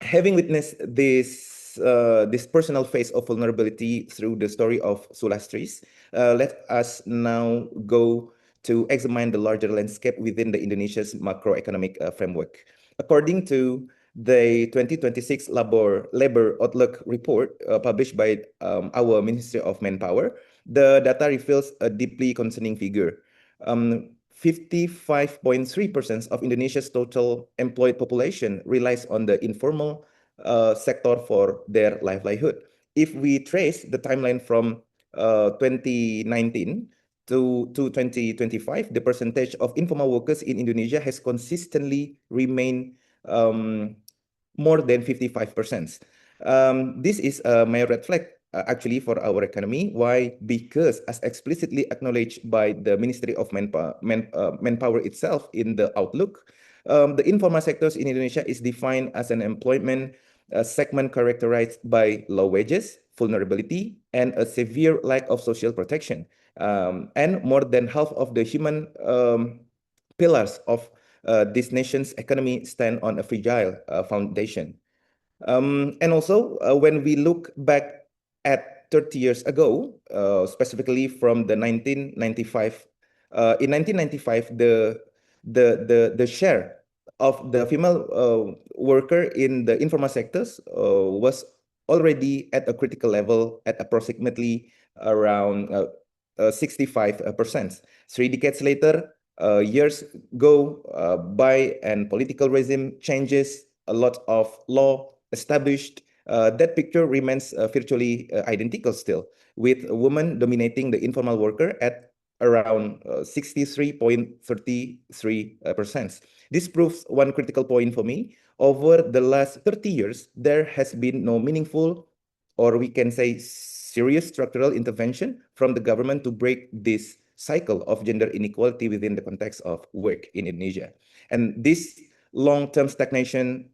Having witnessed this personal phase of vulnerability through the story of Sulastris, let us now go to examine the larger landscape within the Indonesia's macroeconomic framework. According to the 2026 Labor Outlook report published by our Ministry of Manpower, the data reveals a deeply concerning figure. 55.3% of Indonesia's total employed population relies on the informal sector for their livelihood. If we trace the timeline from 2019 to 2025, the percentage of informal workers in Indonesia has consistently remained more than 55%. This is a major red flag actually for our economy. Why? Because as explicitly acknowledged by the Ministry of Manpower itself in the Outlook, the informal sectors in Indonesia is defined as an employment segment characterized by low wages, vulnerability, and a severe lack of social protection. And more than half of the human pillars of this nation's economy stand on a fragile foundation. And also, when we look back at 30 years ago, specifically from the 1995, in 1995, the share of the female worker in the informal sectors was already at a critical level at approximately around 65%. 3 decades later, years go by and political regime changes, a lot of law established. That picture remains virtually identical still, with women dominating the informal worker at around 63.33%. This proves one critical point for me. Over the last 30 years, there has been no meaningful, or we can say serious structural intervention from the government to break this cycle of gender inequality within the context of work in Indonesia. And this long-term stagnation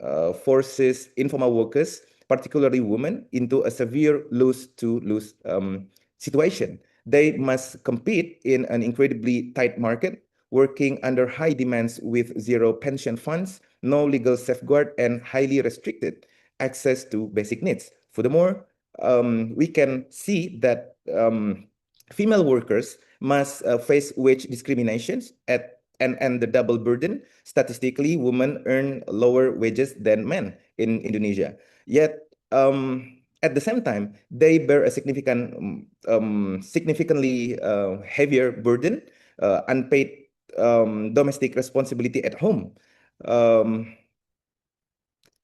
forces informal workers, particularly women, into a severe lose-to-lose situation. They must compete in an incredibly tight market, working under high demands with zero pension funds, no legal safeguard, and highly restricted access to basic needs. Furthermore, we can see that female workers must face wage discriminations and the double burden. Statistically, women earn lower wages than men in Indonesia. Yet, at the same time, they bear a significantly heavier burden, unpaid domestic responsibility at home.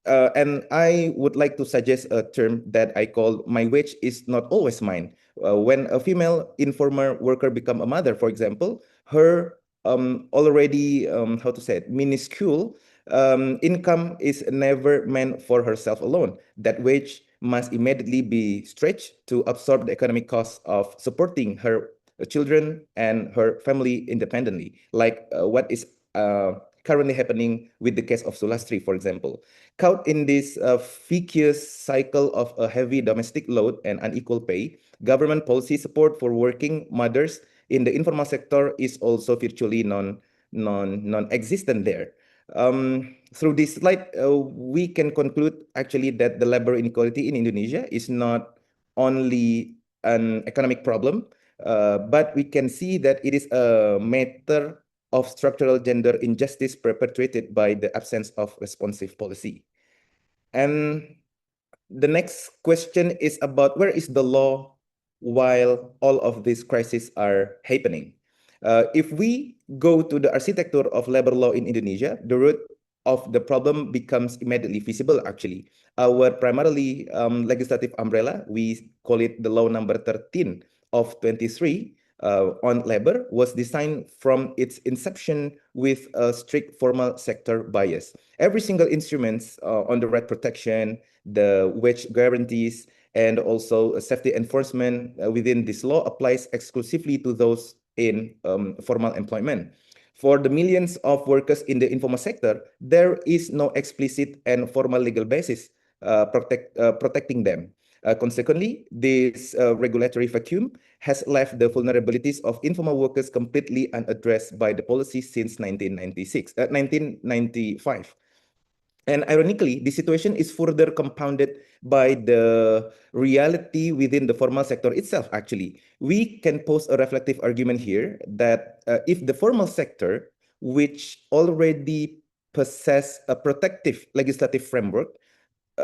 And I would like to suggest a term that I call "my wage is not always mine." When a female informal worker become a mother, for example, her already how to say it, minuscule income is never meant for herself alone. That wage must immediately be stretched to absorb the economic costs of supporting her children and her family independently, like what is currently happening with the case of Sulastri, for example. Caught in this vicious cycle of a heavy domestic load and unequal pay, government policy support for working mothers in the informal sector is also virtually non-existent there. Through this slide, we can conclude actually that the labor inequality in Indonesia is not only an economic problem, but we can see that it is a matter of structural gender injustice perpetuated by the absence of responsive policy. And the next question is about where is the law while all of these crises are happening? If we go to the architecture of labor law in Indonesia, the root of the problem becomes immediately visible, actually. Our primarily legislative umbrella, we call it the law number 13 of 23, on labor, was designed from its inception with a strict formal sector bias. Every single instrument on the right protection, the wage guarantees, and also safety enforcement within this law applies exclusively to those in formal employment. For the millions of workers in the informal sector, there is no explicit and formal legal basis protecting them. Consequently, this regulatory vacuum has left the vulnerabilities of informal workers completely unaddressed by the policy since 1995. And ironically, the situation is further compounded by the reality within the formal sector itself, actually. We can pose a reflective argument here that if the formal sector, which already possess a protective legislative framework,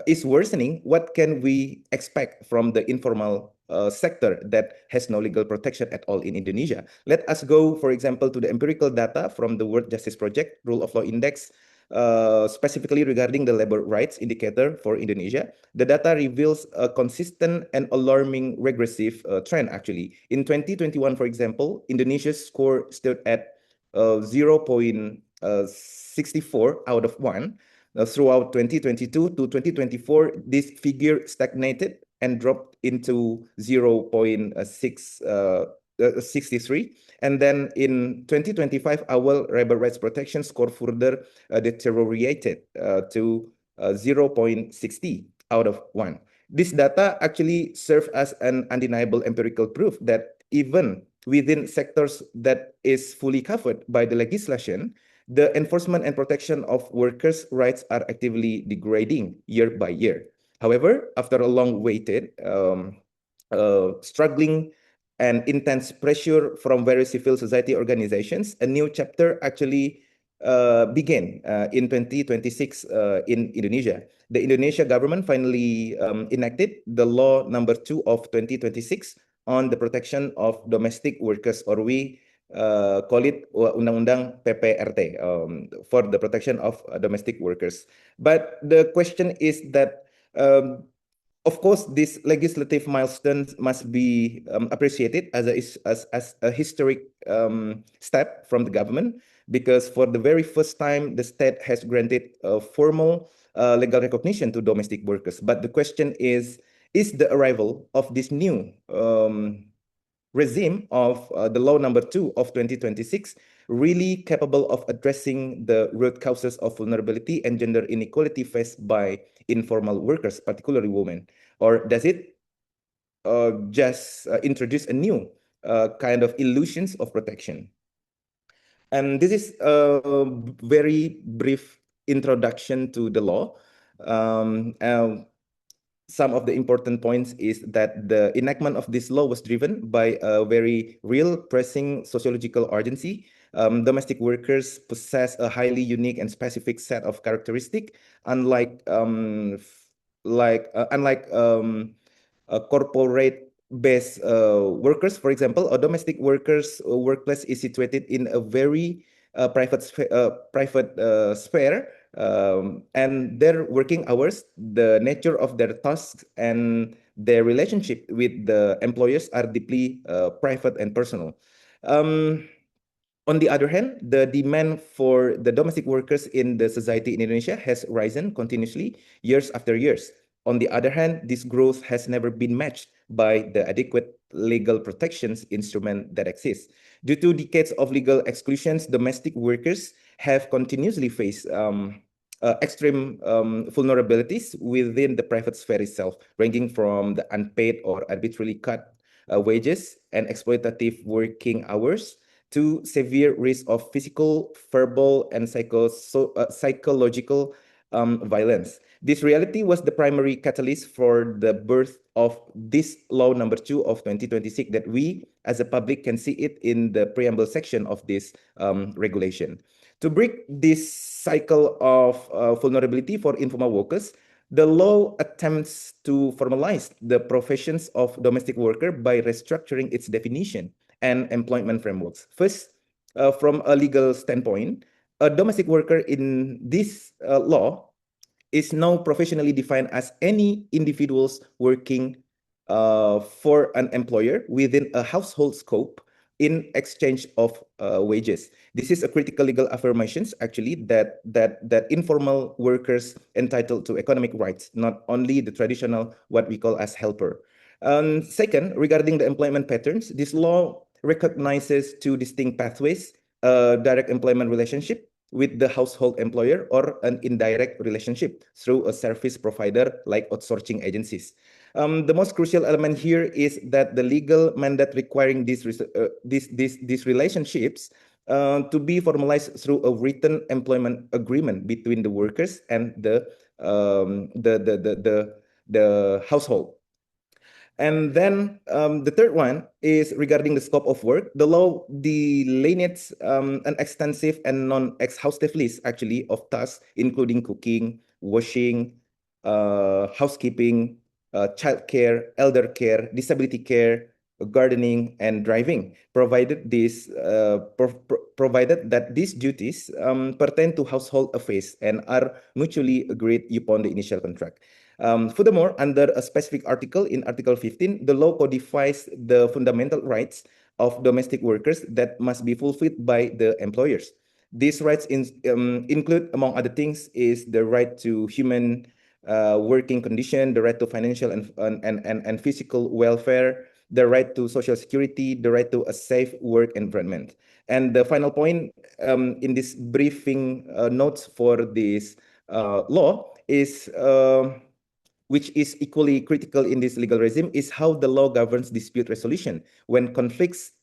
is worsening, what can we expect from the informal sector that has no legal protection at all in Indonesia? Let us go, for example, to the empirical data from the World Justice Project Rule of Law Index, specifically regarding the labor rights indicator for Indonesia. The data reveals a consistent and alarming regressive trend, actually. In 2021, for example, Indonesia's score stood at 0.64 out of 1. Throughout 2022 to 2024, this figure stagnated and dropped into 0.63. And then in 2025, our labor rights protection score further deteriorated to 0.60 out of 1. This data actually serve as an undeniable empirical proof that even within sectors that is fully covered by the legislation, the enforcement and protection of workers' rights are actively degrading year by year. However, after a long-waited, struggling and intense pressure from various civil society organizations, a new chapter actually began in 2026 in Indonesia. The Indonesia government finally enacted the law number 2 of 2026 on the protection of domestic workers, or we call it Undang-Undang PPRT, for the protection of domestic workers. But the question is that, of course, these legislative milestones must be appreciated as a historic step from the government, because for the very first time, the state has granted a formal legal recognition to domestic workers. But the question is the arrival of this new regime of the law number 2 of 2026 really capable of addressing the root causes of vulnerability and gender inequality faced by informal workers, particularly women? Or does it just introduce a new kind of illusions of protection? And this is a very brief introduction to the law. Some of the important points is that the enactment of this law was driven by a very real pressing sociological urgency. Domestic workers possess a highly unique and specific set of characteristics, unlike corporate-based workers. For example, a domestic workers' workplace is situated in a very private sphere, and their working hours, the nature of their tasks, and their relationship with the employers are deeply private and personal. On the other hand, the demand for the domestic workers in the society in Indonesia has risen continuously years after years. On the other hand, this growth has never been matched by the adequate legal protections instrument that exists. Due to decades of legal exclusions, domestic workers have continuously faced extreme vulnerabilities within the private sphere itself, ranging from the unpaid or arbitrarily cut wages and exploitative working hours to severe risk of physical, verbal, and psychological violence. This reality was the primary catalyst for the birth of this law number 2 of 2026 that we as a public can see it in the preamble section of this regulation. To break this cycle of vulnerability for informal workers, the law attempts to formalize the professions of domestic worker by restructuring its definition and employment frameworks. First, from a legal standpoint, a domestic worker in this law is now professionally defined as any individuals working for an employer within a household scope in exchange of wages. This is a critical legal affirmation, actually, that informal workers entitled to economic rights, not only the traditional what we call as helper. Second, regarding the employment patterns, this law recognizes two distinct pathways: a direct employment relationship with the household employer or an indirect relationship through a service provider like outsourcing agencies. The most crucial element here is that the legal mandate requiring these relationships to be formalized through a written employment agreement between the workers and the household. And then the third one is regarding the scope of work. The law delineates an extensive and non-exhaustive list, actually, of tasks, including cooking, washing, housekeeping, childcare, elder care, disability care, gardening, and driving, provided that these duties pertain to household affairs and are mutually agreed upon the initial contract. Furthermore, under a specific article in Article 15, the law codifies the fundamental rights of domestic workers that must be fulfilled by the employers. These rights include, among other things, is the right to human working condition, the right to financial and physical welfare, the right to social security, the right to a safe work environment. And the final point in this briefing notes for this law is which is equally critical in this legal regime, is how the law governs dispute resolution when conflicts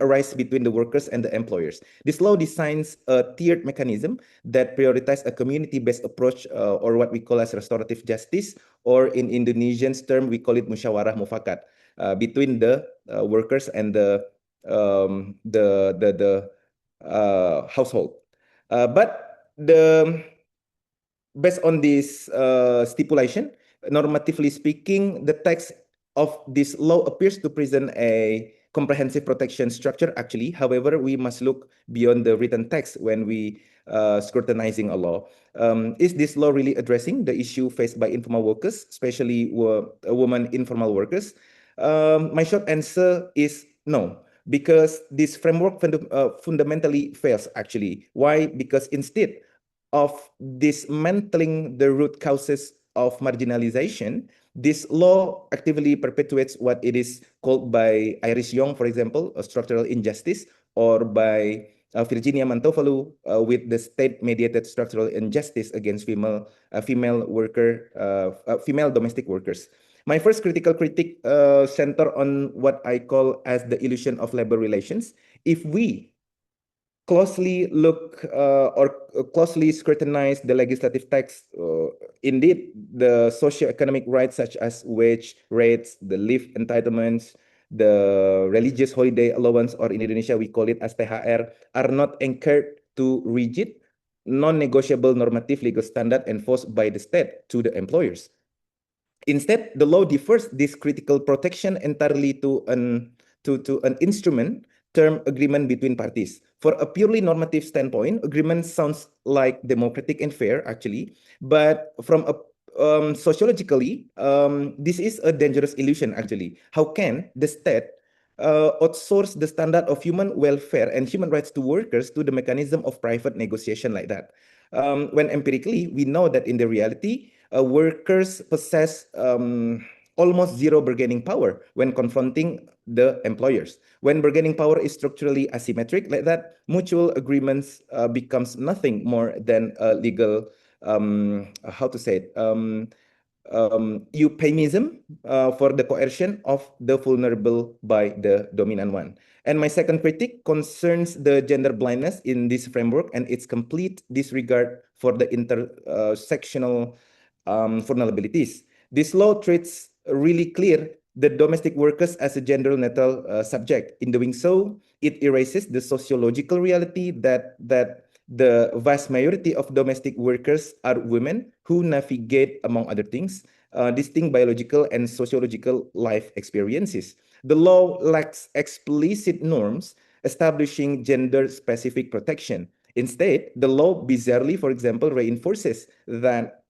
arise between the workers and the employers. This law designs a tiered mechanism that prioritizes a community-based approach, or what we call as restorative justice, or in Indonesian's term, we call it musyawarah mufakat, between the workers and the household. But based on this stipulation, normatively speaking, the text of this law appears to present a comprehensive protection structure, actually. However, we must look beyond the written text when we scrutinizing a law. Is this law really addressing the issue faced by informal workers, especially women informal workers? My short answer is no, because this framework fundamentally fails, actually. Why? Because instead of dismantling the root causes of marginalization, this law actively perpetuates what it is called by Iris Young, for example, a structural injustice, or by Virginia Mantovalu with the state-mediated structural injustice against female domestic workers. My first critical critique center on what I call as the illusion of labor relations. If we closely look or closely scrutinize the legislative text, indeed, the socio-economic rights such as wage rates, the leave entitlements, the religious holiday allowance, or in Indonesia we call it as THR, are not anchored to rigid, non-negotiable normative legal standard enforced by the state to the employers. Instead, the law defers this critical protection entirely to an instrument term agreement between parties. For a purely normative standpoint, agreement sounds like democratic and fair, actually, but from a sociologically, this is a dangerous illusion, actually. How can the state outsource the standard of human welfare and human rights to workers to the mechanism of private negotiation like that? When empirically, we know that in the reality, workers possess almost zero bargaining power when confronting the employers. When bargaining power is structurally asymmetric like that, mutual agreements becomes nothing more than a legal, how to say it, euphemism for the coercion of the vulnerable by the dominant one. And my second critique concerns the gender blindness in this framework and its complete disregard for the intersectional vulnerabilities. This law treats really clear the domestic workers as a gender neutral subject. In doing so, it erases the sociological reality that the vast majority of domestic workers are women who navigate, among other things, distinct biological and sociological life experiences. The law lacks explicit norms establishing gender-specific protection. Instead, the law bizarrely, for example, reinforces that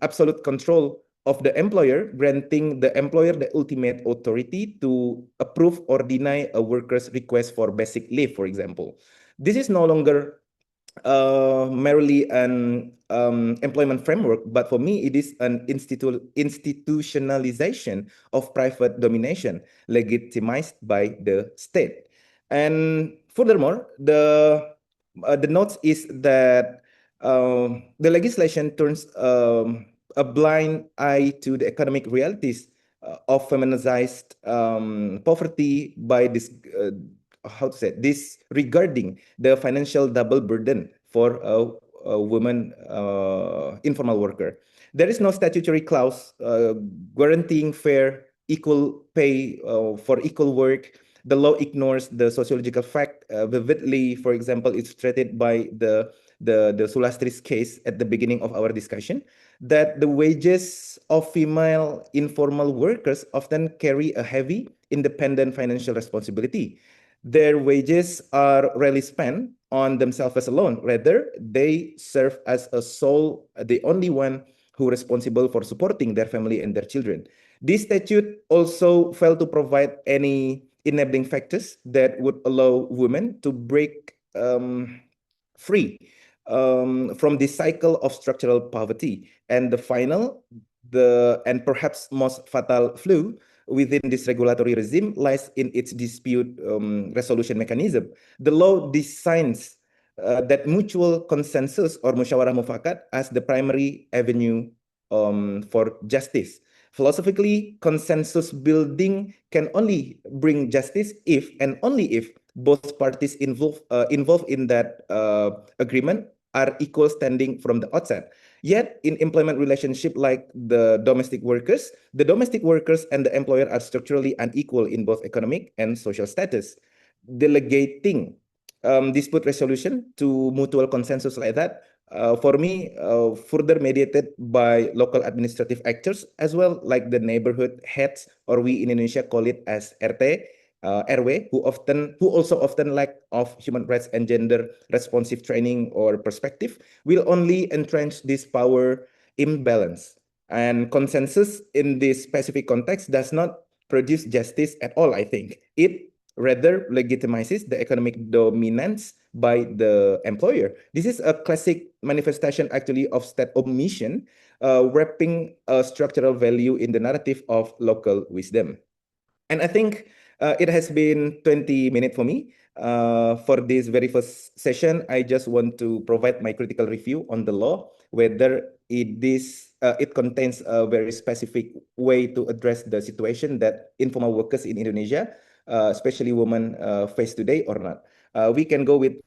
absolute control of the employer, granting the employer the ultimate authority to approve or deny a worker's request for basic leave, for example. This is no longer merely an employment framework, but for me, it is an institutionalization of private domination, legitimized by the state. And furthermore, the note is that the legislation turns a blind eye to the economic realities of feminized poverty by this how to say this regarding the financial double burden for a woman informal worker. There is no statutory clause guaranteeing fair equal pay for equal work. The law ignores the sociological fact vividly. For example, it's treated by the Sulastris case at the beginning of our discussion, that the wages of female informal workers often carry a heavy independent financial responsibility. Their wages are rarely spent on themselves alone. Rather, they serve as the only one who responsible for supporting their family and their children. This statute also failed to provide any enabling factors that would allow women to break free from this cycle of structural poverty. And and perhaps most fatal flaw within this regulatory regime lies in its dispute resolution mechanism. The law designs that mutual consensus or musyawarah mufakat as the primary avenue for justice. Philosophically, consensus building can only bring justice if and only if both parties involved in that agreement are equal standing from the outset. Yet, in employment relationship like the domestic workers and the employer are structurally unequal in both economic and social status. Delegating dispute resolution to mutual consensus like that, for me, further mediated by local administrative actors as well, like the neighborhood heads, or we in Indonesia call it as RT, RW, who also often lack of human rights and gender responsive training or perspective, will only entrench this power imbalance. And consensus in this specific context does not produce justice at all, I think. It rather legitimizes the economic dominance by the employer. This is a classic manifestation, actually, of state omission, wrapping a structural value in the narrative of local wisdom. And I think it has been 20 minutes for me. For this very first session, I just want to provide my critical review on the law, whether it contains a very specific way to address the situation that informal workers in Indonesia, especially women, face today or not. We can go with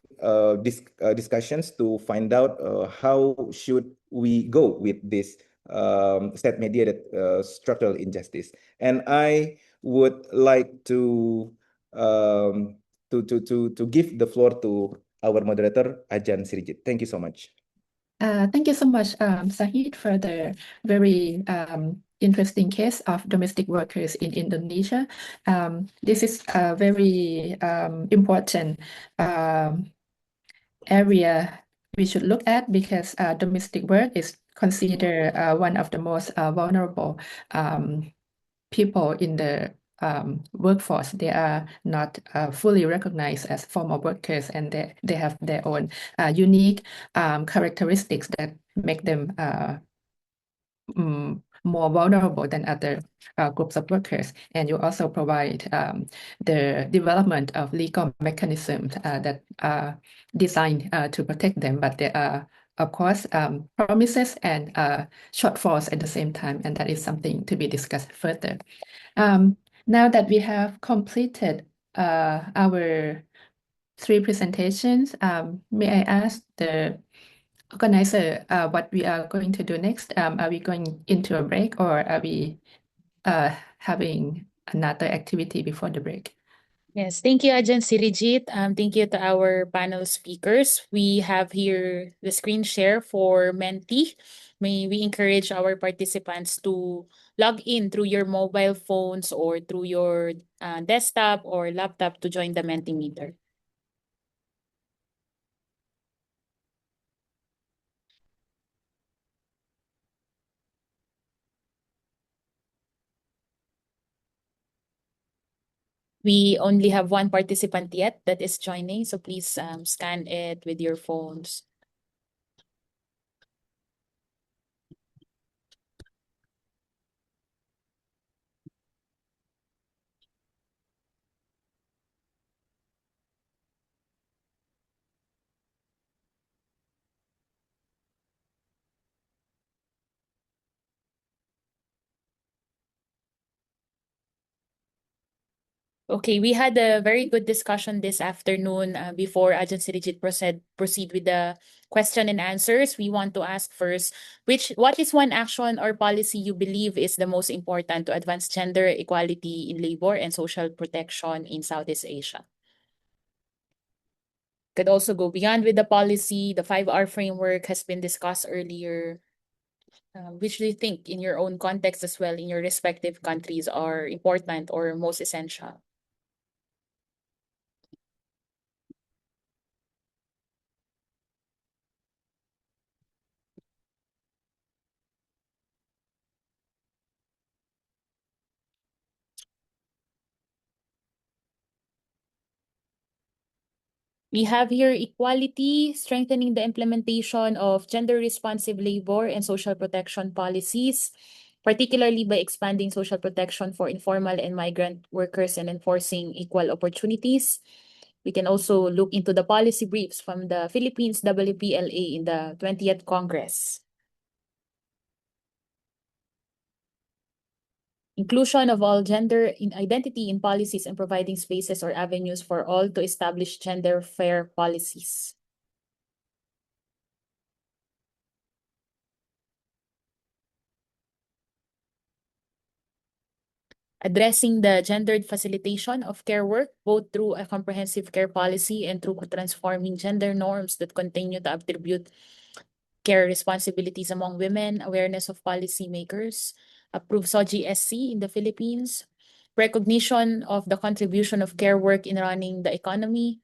discussions to find out how should we go with this state-mediated structural injustice. And I would like to give the floor to our moderator, Ajan Sirijit. Thank you so much. Thank you so much, Sahid, for the very interesting case of domestic workers in Indonesia. This is a very important area we should look at because domestic work is considered one of the most vulnerable people in the workforce. They are not fully recognized as formal workers, and they have their own unique characteristics that make them more vulnerable than other groups of workers. And you also provide the development of legal mechanisms that are designed to protect them, but there are, of course, promises and shortfalls at the same time, and that is something to be discussed further. Now that we have completed our 3 presentations, may I ask the organizer what we are going to do next? Are we going into a break, or are we having another activity before the break? Yes, thank you, Ajahn Sirijit. Thank you to our panel speakers. We have here the screen share for Menti. May we encourage our participants to log in through your mobile phones or through your desktop or laptop to join the Mentimeter. We only have one participant yet that is joining, so please scan it with your phones. Okay, we had a very good discussion this afternoon. Before Ajahn Sirijit proceed with the question and answers, we want to ask first, what is one action or policy you believe is the most important to advance gender equality in labor and social protection in Southeast Asia? Could also go beyond with the policy. The 5R framework has been discussed earlier. Which do you think in your own context as well, in your respective countries, are important or most essential? We have here equality, strengthening the implementation of gender-responsive labor and social protection policies, particularly by expanding social protection for informal and migrant workers and enforcing equal opportunities. We can also look into the policy briefs from the Philippines WPLA in the 20th Congress. Inclusion of all gender identity in policies and providing spaces or avenues for all to establish gender fair policies. Addressing the gendered facilitation of care work, both through a comprehensive care policy and through transforming gender norms that continue to attribute care responsibilities among women, awareness of policymakers, approve SOGI-SC in the Philippines, recognition of the contribution of care work in running the economy.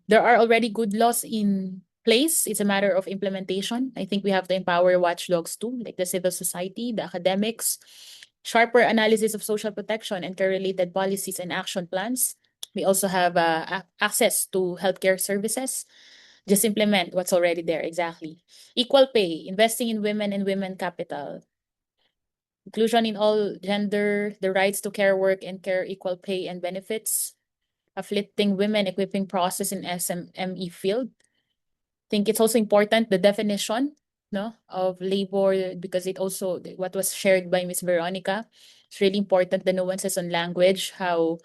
There are already good laws in place. It's a matter of implementation. I think we have to empower watchdogs too, like the civil society, the academics, sharper analysis of social protection and care-related policies and action plans. We also have access to healthcare services. Just implement what's already there, exactly. Equal pay, investing in women and women capital. Inclusion in all gender, the rights to care work and care equal pay and benefits. Uplifting women equipping process in SME field. I think it's also important, the definition of labor, because it also, what was shared by Ms. Veronica, it's really important, the nuances on language, how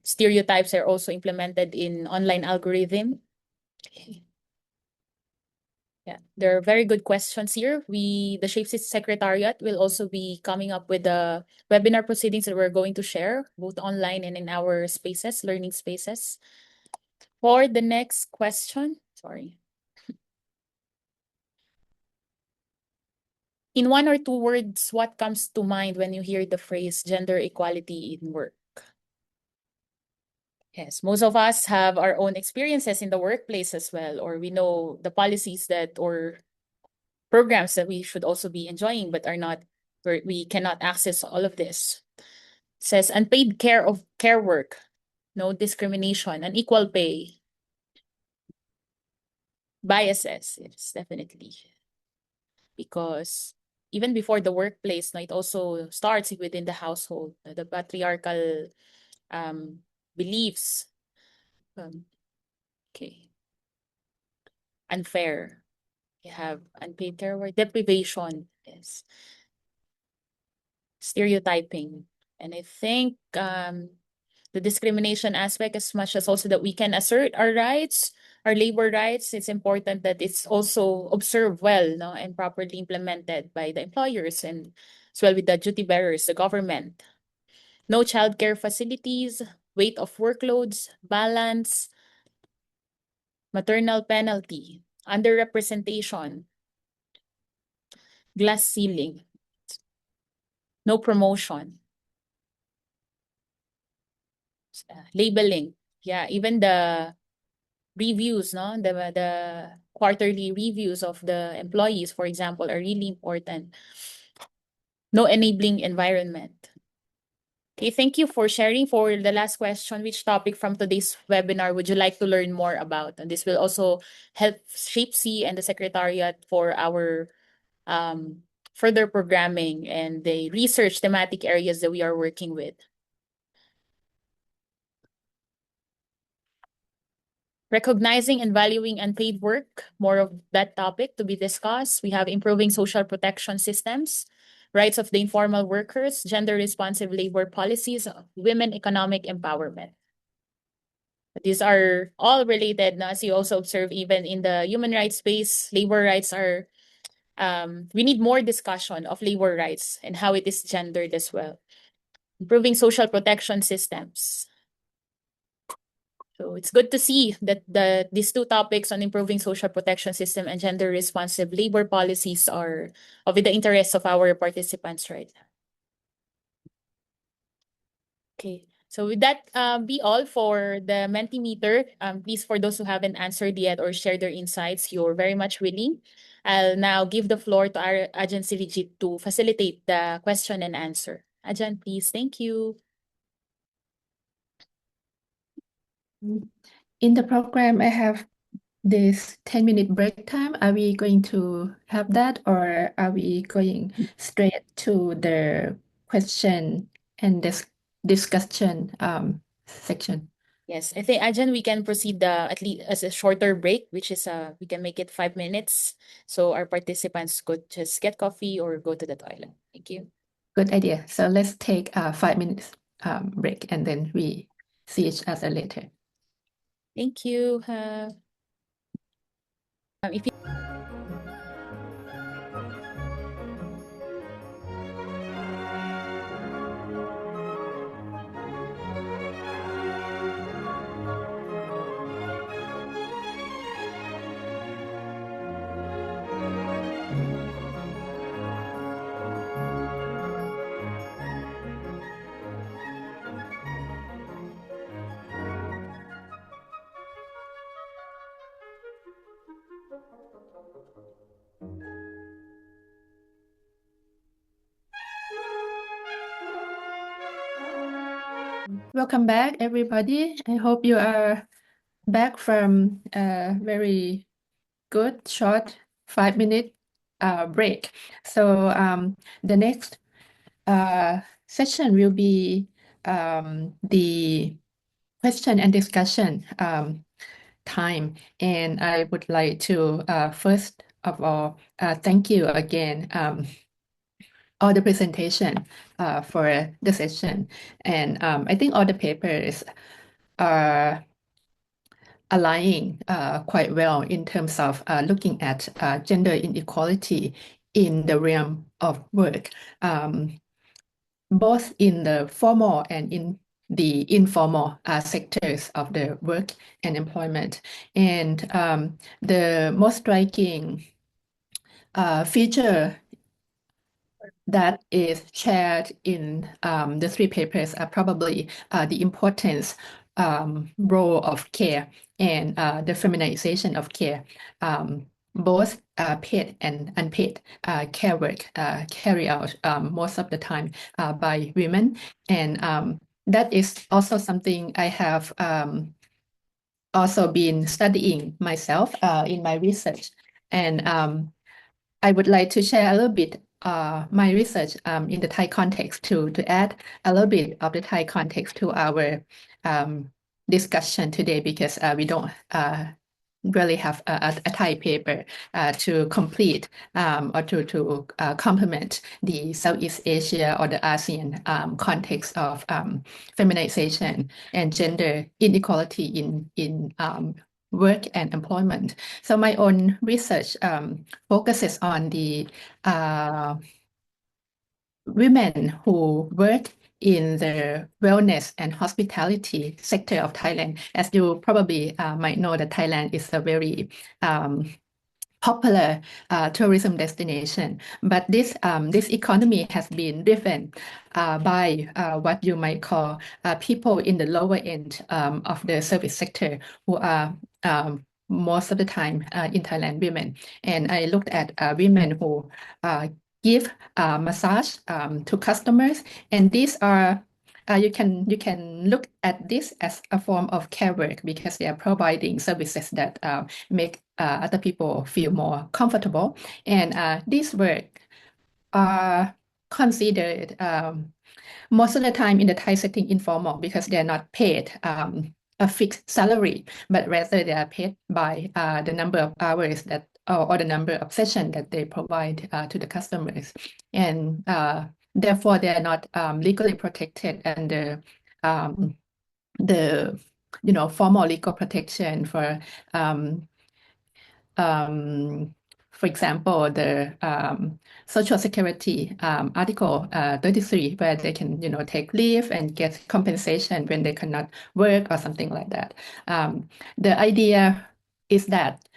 stereotypes are also implemented in online algorithm. Yeah, there are very good questions here. The Shapeshift Secretariat will also be coming up with the webinar proceedings that we're going to share, both online and in our spaces, learning spaces. For the next question, sorry. In one or two words, what comes to mind when you hear the phrase gender equality in work? Yes, most of us have our own experiences in the workplace as well, or we know the policies that or programs that we should also be enjoying but are not, we cannot access all of this. It says unpaid care work, no discrimination, unequal pay, biases, yes, definitely. Because even before the workplace, no, it also starts within the household, the patriarchal beliefs. Okay. Unfair. You have unpaid care work, deprivation, yes. Stereotyping. And I think the discrimination aspect, as much as also that we can assert our rights, our labor rights, it's important that it's also observed well, no, and properly implemented by the employers and as well with the duty bearers, the government. No childcare facilities, weight of workloads, balance, maternal penalty, underrepresentation, glass ceiling, no promotion, labeling. Yeah, even the reviews, no, the quarterly reviews of the employees, for example, are really important. No enabling environment. Okay, thank you for sharing. For the last question, which topic from today's webinar would you like to learn more about? And this will also help ShapeC and the Secretariat for our further programming and the research thematic areas that we are working with. Recognizing and valuing unpaid work, more of that topic to be discussed. We have improving social protection systems, rights of the informal workers, gender-responsive labor policies, women economic empowerment. These are all related, as you also observe, even in the human rights space, labor rights are, we need more discussion of labor rights and how it is gendered as well. Improving social protection systems. So it's good to see that these two topics on improving social protection system and gender responsive labor policies are of the interest of our participants right now. Okay, so with that be all for the Mentimeter. Please, for those who haven't answered yet or shared their insights, you're very much willing. I'll now give the floor to our Ajahn Sirijit to facilitate the question and answer. Ajahn, please. Thank you. In the program, I have this 10-minute break time. Are we going to have that, or are we going straight to the question and discussion section? Yes, I think, Ajahn, we can proceed at least as a shorter break, which is we can make it 5 minutes. So our participants could just get coffee or go to the toilet. Thank you. Good idea. So let's take a 5 minutes break and then we see each other later. Thank you. If you Welcome back, everybody. I hope you are back from a very good short 5-minute break. So the next session will be the question and discussion time. And I would like to first of all thank you again all the presentation for the session. And I think all the papers are aligning quite well in terms of looking at gender inequality in the realm of work, both in the formal and in the informal sectors of the work and employment. And the most striking feature that is shared in the three papers are probably the importance role of care and the feminization of care. Both paid and unpaid care work carry out most of the time by women. And that is also something I have also been studying myself in my research. And I would like to share a little bit my research in the Thai context to add a little bit of the Thai context to our discussion today, because we don't really have a Thai paper to complete or to complement the Southeast Asia or the ASEAN context of feminization and gender inequality in work and employment. So my own research focuses on the women who work in the wellness and hospitality sector of Thailand. As you probably might know, that Thailand is a very popular tourism destination, but this economy has been driven by what you might call people in the lower end of the service sector, who are most of the time in Thailand women. And I looked at women who give massage to customers, and these are you can look at this as a form of care work, because they are providing services that make other people feel more comfortable. And these work are considered most of the time in the Thai setting informal, because they're not paid a fixed salary, but rather they are paid by the number of hours that or the number of sessions that they provide to the customers. And therefore, they are not legally protected under the formal legal protection for example, the Social Security Article 33, where they can, take leave and get compensation when they cannot work or something like that. The idea is that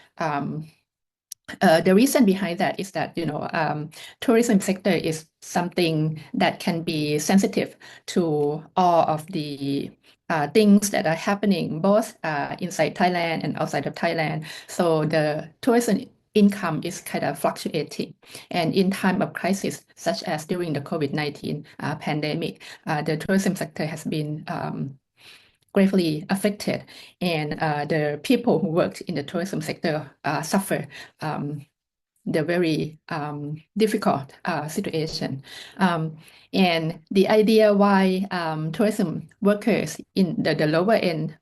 the reason behind that is that, tourism sector is something that can be sensitive to all of the things that are happening both inside Thailand and outside of Thailand. So the tourism income is kind of fluctuating. And in time of crisis, such as during the COVID-19 pandemic, the tourism sector has been gravely affected, and the people who worked in the tourism sector suffer the very difficult situation. And the idea why tourism workers in the lower end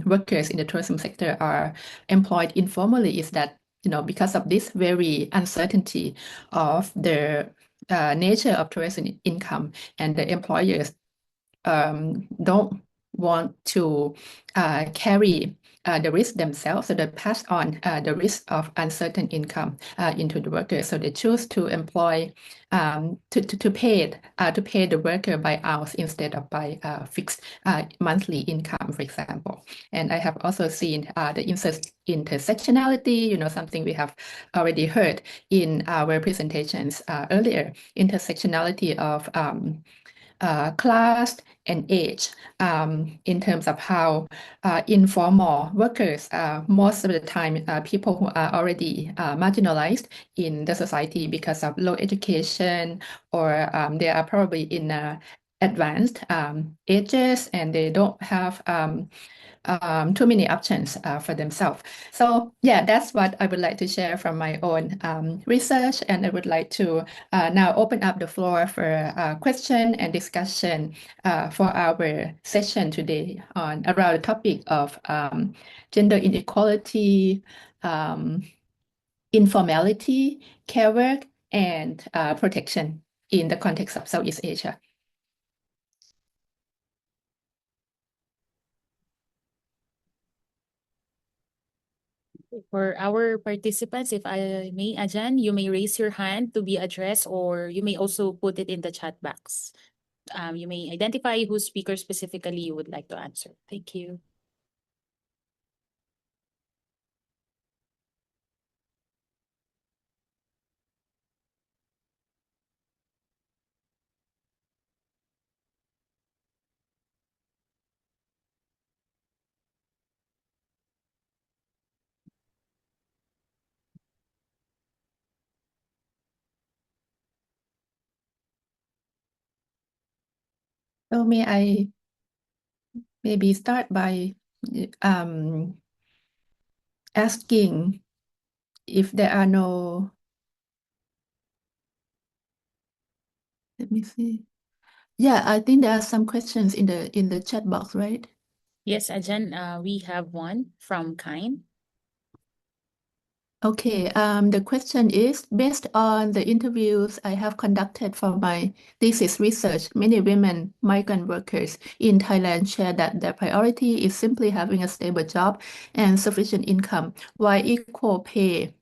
workers in the tourism sector are employed informally is that, because of this very uncertainty of the nature of tourism income, and the employers don't want to carry the risk themselves, so they pass on the risk of uncertain income into the worker. So they choose to employ to pay the worker by hours instead of by fixed monthly income, for example. And I have also seen the intersectionality, something we have already heard in our presentations earlier, intersectionality of class and age in terms of how informal workers, most of the time people who are already marginalized in the society because of low education, or they are probably in advanced ages, and they don't have too many options for themselves. So yeah, that's what I would like to share from my own research, and I would like to now open up the floor for question and discussion for our session today on around the topic of gender inequality, informality, care work, and protection in the context of Southeast Asia. For our participants, if I may, Ajan, you may raise your hand to be addressed, or you may also put it in the chat box. You may identify whose speaker specifically you would like to answer. Thank you. So may I maybe start by asking if there are no, let me see. Yeah, I think there are some questions in the chat box, right? Yes, Ajan, we have one from Kind. Okay, the question is, based on the interviews I have conducted for my thesis research, many women migrant workers in Thailand share that their priority is simply having a stable job and sufficient income, while equal pay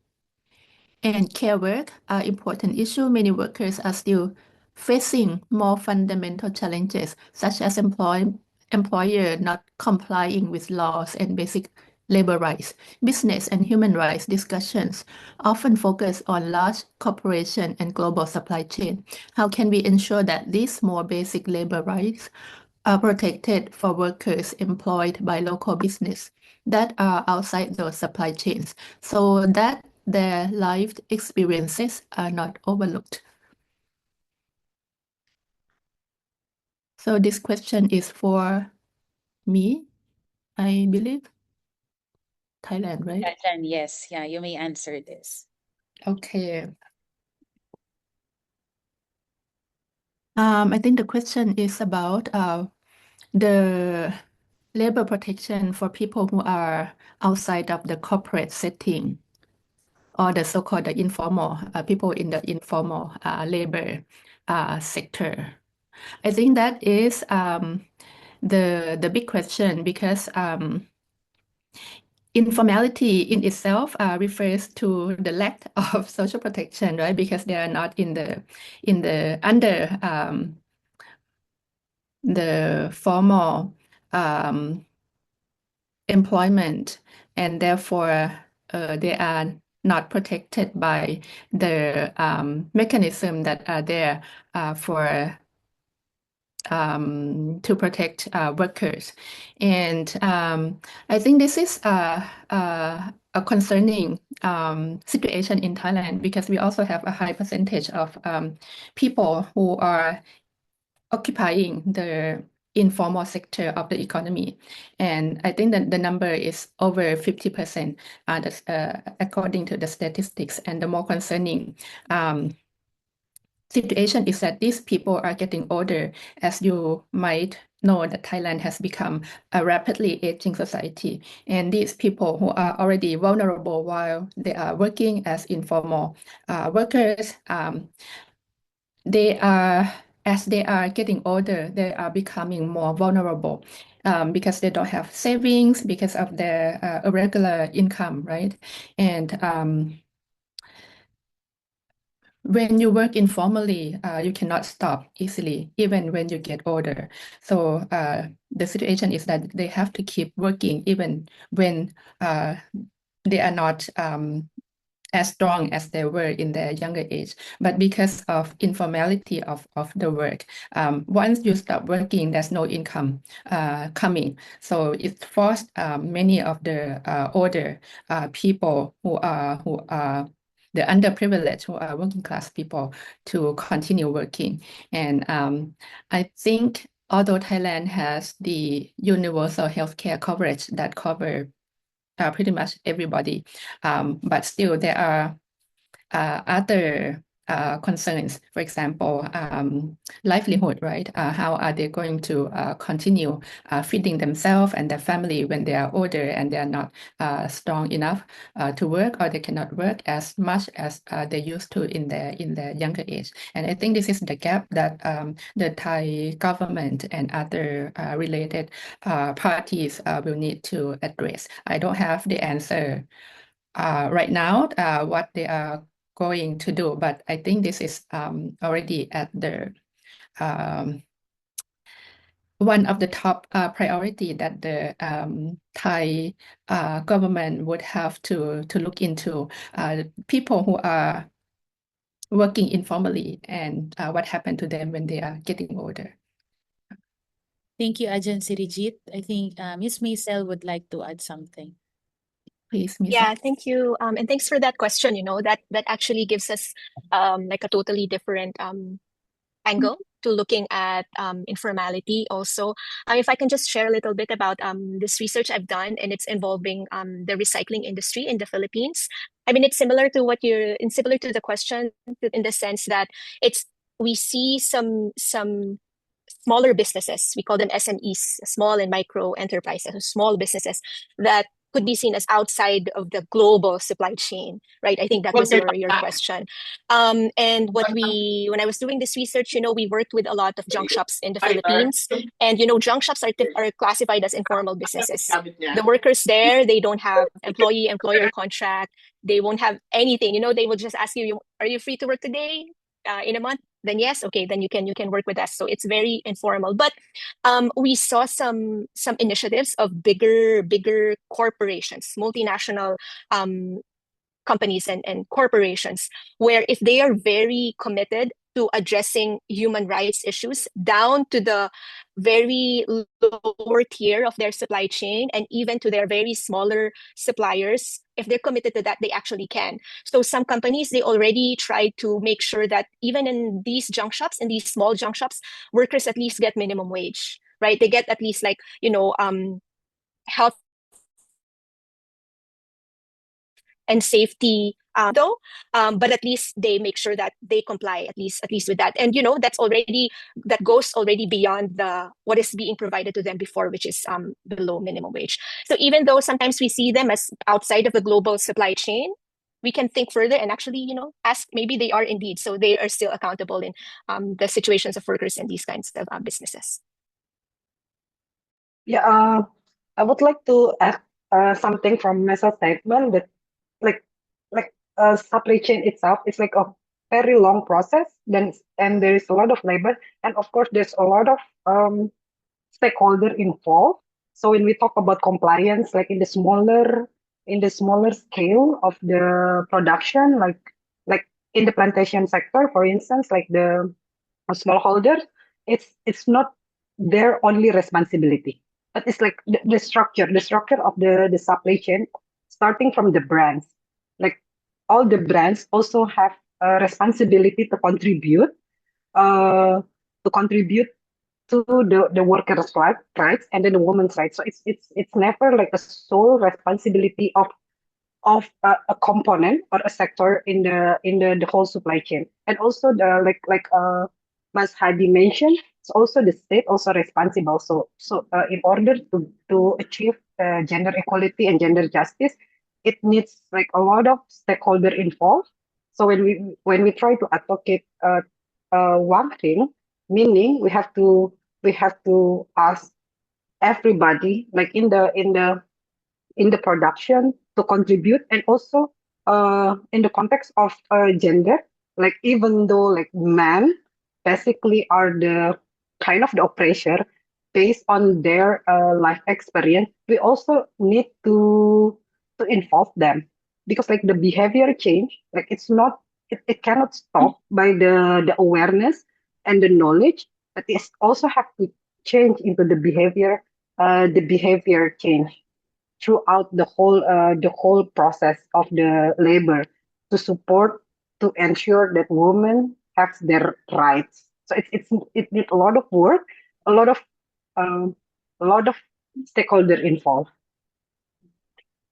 and care work are important issues. Many workers are still facing more fundamental challenges, such as employer not complying with laws and basic labor rights. Business and human rights discussions often focus on large corporation and global supply chain. How can we ensure that these more basic labor rights are protected for workers employed by local business that are outside those supply chains, so that their lived experiences are not overlooked? So this question is for me, I believe. Thailand, right? Ajan, yes, yeah, you may answer this. Okay. I think the question is about the labor protection for people who are outside of the corporate setting, or the so-called the informal people in the informal labor sector. I think that is the big question, because informality in itself refers to the lack of social protection, right? Because they are not in the under the formal employment, and therefore they are not protected by the mechanism that are there for to protect workers. And I think this is a concerning situation in Thailand, because we also have a high percentage of people who are occupying the informal sector of the economy. And I think that the number is over 50%, according to the statistics. And the more concerning situation is that these people are getting older. As you might know, that Thailand has become a rapidly aging society. And these people who are already vulnerable while they are working as informal workers, as they are getting older, they are becoming more vulnerable because they don't have savings because of their irregular income, right? And when you work informally, you cannot stop easily, even when you get older. So the situation is that they have to keep working even when they are not as strong as they were in their younger age. But because of informality of the work, once you stop working, there's no income coming. So it forced many of the older people who are the underprivileged, who are working class people, to continue working. And I think although Thailand has the universal healthcare coverage that cover pretty much everybody, but still there are other concerns. For example, livelihood, right? How are they going to continue feeding themselves and their family when they are older and they are not strong enough to work, or they cannot work as much as they used to in their younger age? And I think this is the gap that the Thai government and other related parties will need to address. I don't have the answer right now what they are going to do, but I think this is already at the one of the top priority that the Thai government would have to look into, people who are working informally, and what happened to them when they are getting older. Thank you, Ajan Sirijit. I think Ms. Maisel would like to add something. Please, Ms. Yeah, thank you. And thanks for that question. That actually gives us like a totally different angle to looking at informality also. If I can just share a little bit about this research I've done, and it's involving the recycling industry in the Philippines. I mean, it's similar to similar to the question in the sense that we see some smaller businesses, we call them SMEs, small and micro enterprises, small businesses that could be seen as outside of the global supply chain, right? I think that was your question. And when I was doing this research, we worked with a lot of junk shops in the Philippines, and junk shops are classified as informal businesses. The workers there, they don't have employee-employer contract. They won't have anything. They will just ask you, "Are you free to work today? In a month?" Then yes, okay, then you can work with us. So it's very informal. But we saw some initiatives of bigger corporations, multinational companies and corporations, where if they are very committed to addressing human rights issues down to the very lower tier of their supply chain and even to their very smaller suppliers, if they're committed to that, they actually can. So some companies, they already try to make sure that even in these junk shops, in these small junk shops, workers at least get minimum wage, right? They get at least like, health and safety though, but at least they make sure that they comply at least with that. And that goes already beyond what is being provided to them before, which is below minimum wage. So even though sometimes we see them as outside of the global supply chain, we can think further and actually ask, maybe they are indeed, so they are still accountable in the situations of workers in these kinds of businesses. Yeah, I would like to add something from Mesa's statement that like supply chain itself is like a very long process. And there is a lot of labor, and of course there's a lot of stakeholder involved. So when we talk about compliance, like in the smaller scale of the production, like in the plantation sector, for instance, like the smallholder, it's not their only responsibility, but it's like the structure of the supply chain, starting from the brands. Like all the brands also have a responsibility to contribute uh, to the workers' rights and then the women's rights. So it's never like a sole responsibility of a component or a sector in the whole supply chain. And also the Mas Hadi mentioned, it's also the state also responsible. So in order to achieve gender equality and gender justice, it needs like a lot of stakeholder involved. So when we try to advocate one thing, meaning we have to ask everybody, like in the production, to contribute. And also in the context of gender, like even though like men basically are the kind of the oppressor based on their life experience, we also need to involve them, because like the behavior change, like it cannot stop by the awareness and the knowledge, but it also have to change into the behavior change throughout the whole process of the labor, to ensure that women have their rights. So it needs a lot of work, a lot of um, a lot of stakeholder involved.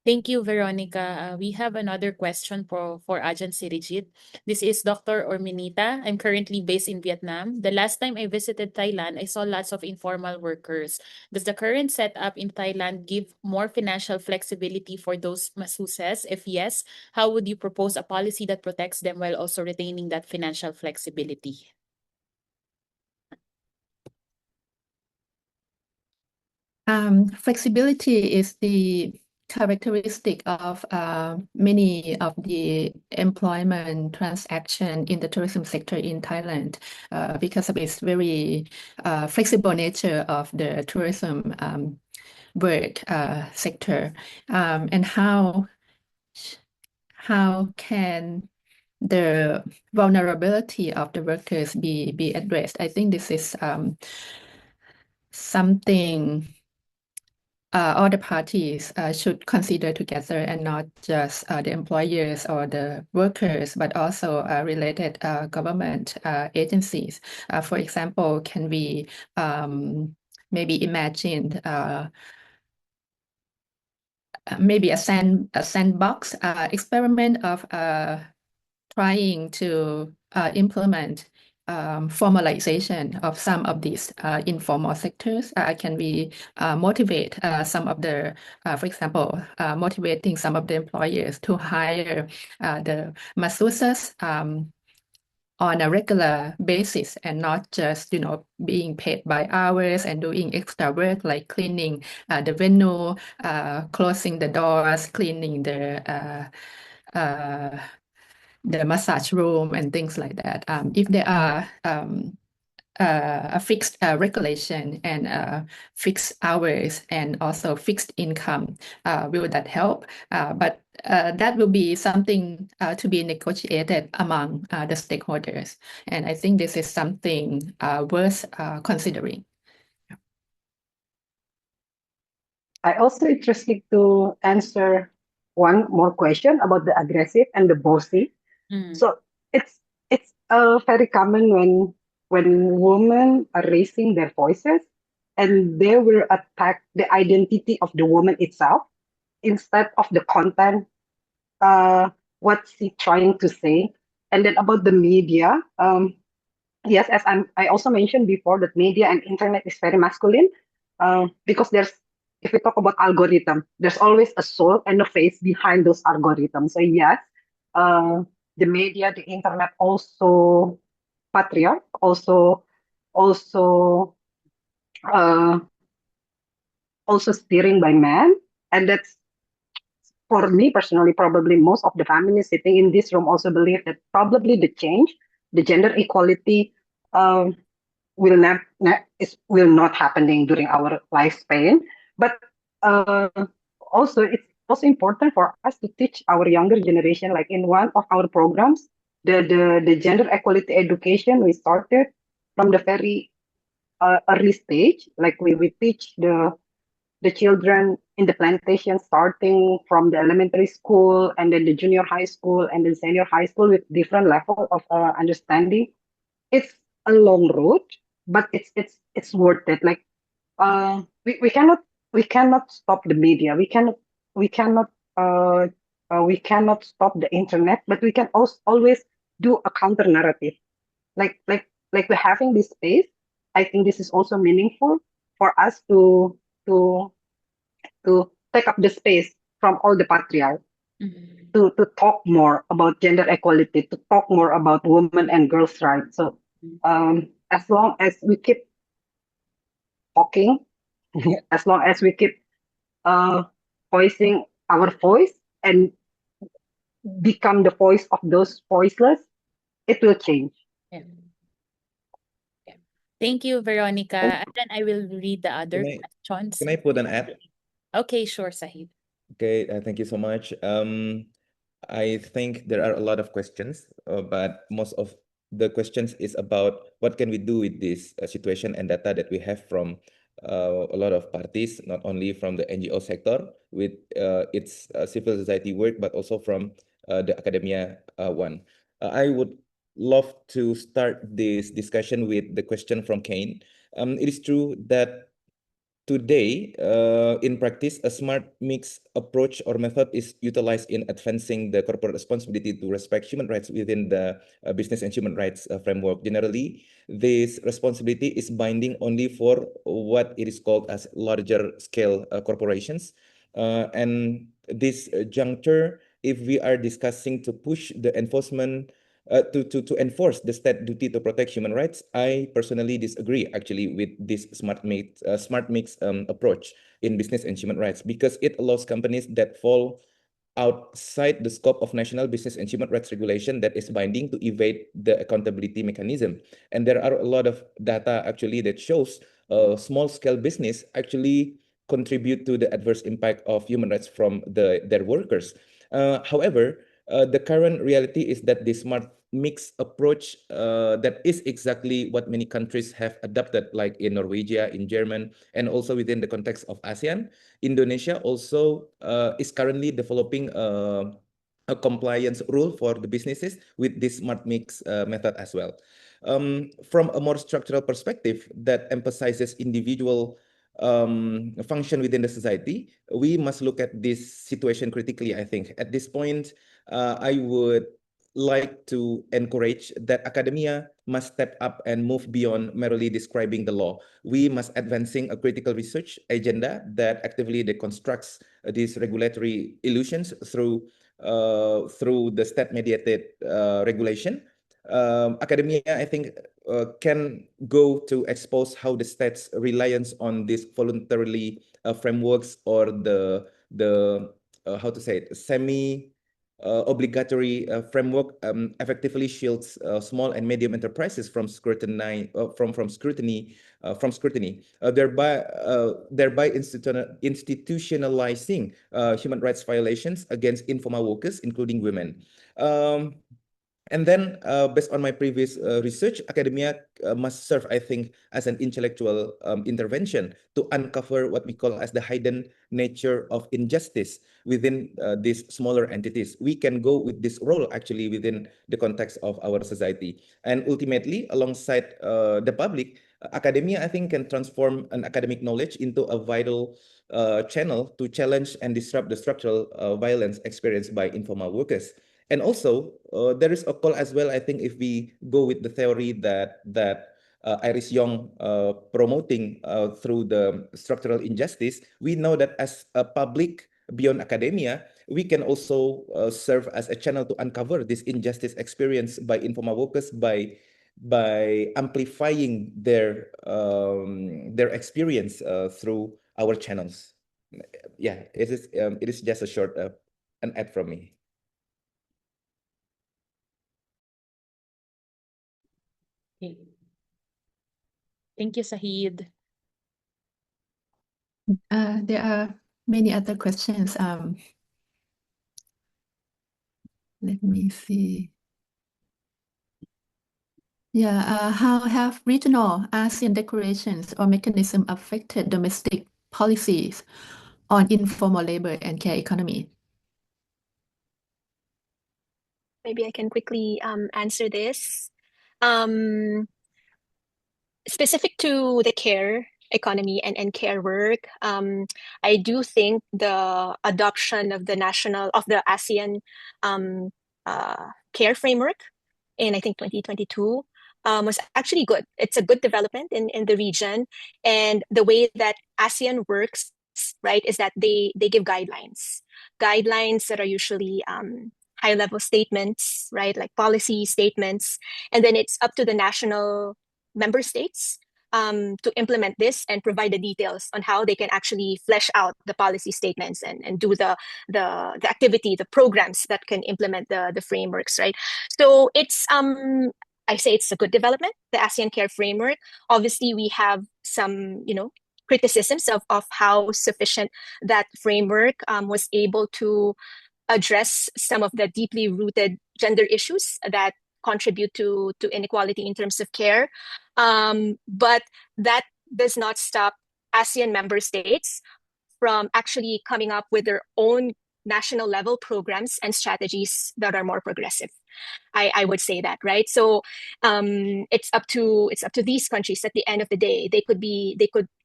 Thank you, Veronica. We have another question for Ajahn Sirijit. This is Dr. Orminita. I'm currently based in Vietnam. The last time I visited Thailand, I saw lots of informal workers. Does the current setup in Thailand give more financial flexibility for those masseuses? If yes, how would you propose a policy that protects them while also retaining that financial flexibility? Flexibility is the characteristic of many of the employment transaction in the tourism sector in Thailand, because of its very flexible nature of the tourism work sector, and how can the vulnerability of the workers be addressed. I think this is something all the parties should consider together, and not just the employers or the workers, but also related government agencies. For example, can we maybe imagine maybe a sandbox experiment of trying to implement formalization of some of these informal sectors. Can we motivate some of the, for example, motivating some of the employers to hire the masseuses on a regular basis, and not just being paid by hours and doing extra work like cleaning the venue, closing the doors, cleaning the massage room and things like that. If there are a fixed regulation and fixed hours and also fixed income, will that help? But that will be something to be negotiated among the stakeholders. And I think this is something worth considering. I also interested to answer one more question about the aggressive and the bossy. So it's very common when women are raising their voices and they will attack the identity of the woman itself instead of the content, what she trying to say. And then about the media, yes, I also mentioned before that media and internet is very masculine, because if we talk about algorithm, there's always a soul and a face behind those algorithms. So yes, uh, the media, the internet also patriarch, also uh, also steering by men, and that's for me personally, probably most of the families sitting in this room also believe that probably the gender equality, um, will not happening during our lifespan. But uh, also it's also important for us to teach our younger generation, like in one of our programs, the gender equality education we started from the very early stage. Like we teach the children in the plantation starting from the elementary school and then the junior high school and then senior high school with different level of understanding. It's a long road, but it's worth it. Like we cannot stop the media. We cannot stop the internet, but we can also always do a counter narrative. Like we're having this space. I think this is also meaningful for us to to take up the space from all the patriarchs to talk more about gender equality, to talk more about women and girls' rights. So as long as we keep talking, as long as we keep uh, voicing our voice and become the voice of those voiceless, it will change. Yeah. Yeah. Thank you, Veronica. And then I will read the other questions. Can I put an ad? Okay, sure, Sahid. Okay, thank you so much. I think there are a lot of questions, but most of the questions is about what can we do with this situation and data that we have from a lot of parties, not only from the NGO sector with its civil society work, but also from the academia one. I would love to start this discussion with the question from Kane. It is true that today, in practice, a smart mix approach or method is utilized in advancing the corporate responsibility to respect human rights within the business and human rights framework. Generally, this responsibility is binding only for what it is called as larger scale corporations. And this juncture, if we are discussing to push the enforcement to enforce the state duty to protect human rights, I personally disagree actually with this smart mix approach in business and human rights, because it allows companies that fall outside the scope of national business and human rights regulation that is binding to evade the accountability mechanism. And there are a lot of data actually that shows small scale business actually contribute to the adverse impact of human rights from their workers. However, the current reality is that the smart mixed approach that is exactly what many countries have adopted, like in Norwegia, in German, and also within the context of ASEAN. Indonesia also is currently developing a compliance rule for the businesses with this smart mix method as well. From a more structural perspective that emphasizes individual function within the society, we must look at this situation critically, I think. At this point, I would like to encourage that academia must step up and move beyond merely describing the law. We must advancing a critical research agenda that actively deconstructs these regulatory illusions through the state-mediated regulation. Academia, I think, can go to expose how the state's reliance on these voluntarily frameworks or the how to say it, semi obligatory framework effectively shields small and medium enterprises from scrutiny, thereby institutionalizing human rights violations against informal workers, including women. And then, based on my previous research, academia must serve, I think, as an intellectual intervention to uncover what we call as the hidden nature of injustice within these smaller entities. We can go with this role actually within the context of our society. And ultimately, alongside the public, academia, I think, can transform an academic knowledge into a vital channel to challenge and disrupt the structural violence experienced by informal workers. And also, there is a call as well, I think, if we go with the theory that Iris Young promoting through the structural injustice, we know that as a public beyond academia, we can also serve as a channel to uncover this injustice experience by informal workers by amplifying their experience through our channels. Yeah, it is just a short an ad from me. Okay. Thank you, Sahid. There are many other questions. Let me see. Yeah, how have regional ASEAN declarations or mechanism affected domestic policies on informal labor and care economy? Maybe I can quickly answer this. Specific to the care economy and care work, I do think the adoption of the ASEAN care framework in, I think, 2022 was actually good. It's a good development in the region. And the way that ASEAN works, right, is that they give guidelines that are usually high level statements, right, like policy statements. And then it's up to the national member states to implement this and provide the details on how they can actually flesh out the policy statements and do the activity, the programs that can implement the frameworks, right? So it's I say it's a good development, the ASEAN Care Framework. Obviously, we have some, criticisms of how sufficient that framework was able to address some of the deeply rooted gender issues that contribute to inequality in terms of care. But that does not stop ASEAN member states from actually coming up with their own national level programs and strategies that are more progressive. I would say that, right? So it's up to these countries at the end of the day. They could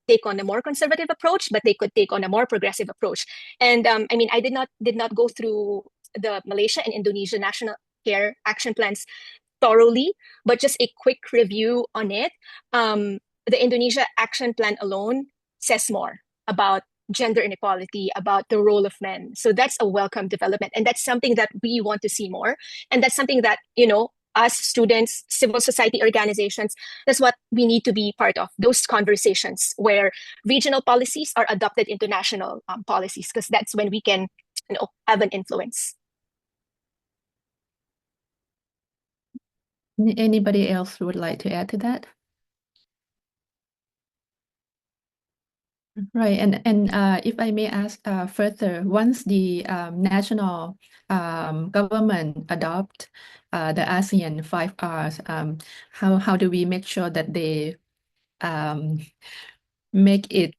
take on a more conservative approach, but they could take on a more progressive approach. And I mean, I did not go through the Malaysia and Indonesia national care action plans thoroughly, but just a quick review on it. The Indonesia action plan alone says more about gender inequality, about the role of men. So that's a welcome development. And that's something that we want to see more. And that's something that, us students, civil society organizations, that's what we need to be part of, those conversations where regional policies are adopted into national policies, because that's when we can, have an influence. Anybody else would like to add to that? Right, and if I may ask further, once the national government adopt the ASEAN 5 Rs, how do we make sure that they make it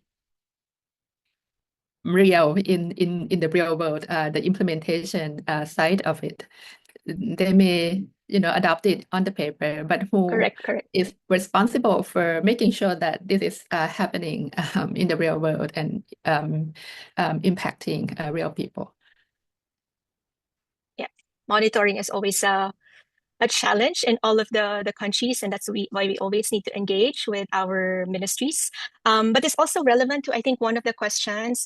real in the real world, the implementation side of it? They may, adopt it on the paper, but who Correct. is responsible for making sure that this is happening in the real world and impacting real people? Yeah, monitoring is always a challenge in all of the countries, and that's why we always need to engage with our ministries. But it's also relevant to, I think, one of the questions,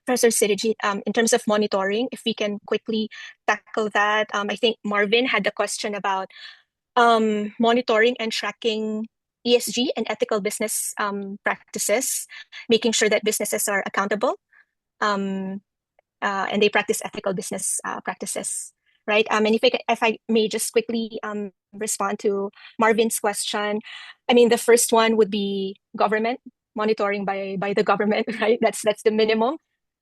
Professor Sirijit, in terms of monitoring, if we can quickly tackle that. I think Marvin had the question about monitoring and tracking ESG and ethical business practices, making sure that businesses are accountable and they practice ethical business practices, right? And if I may just quickly respond to Marvin's question, I mean, the first one would be government monitoring by the government, right? That's the minimum.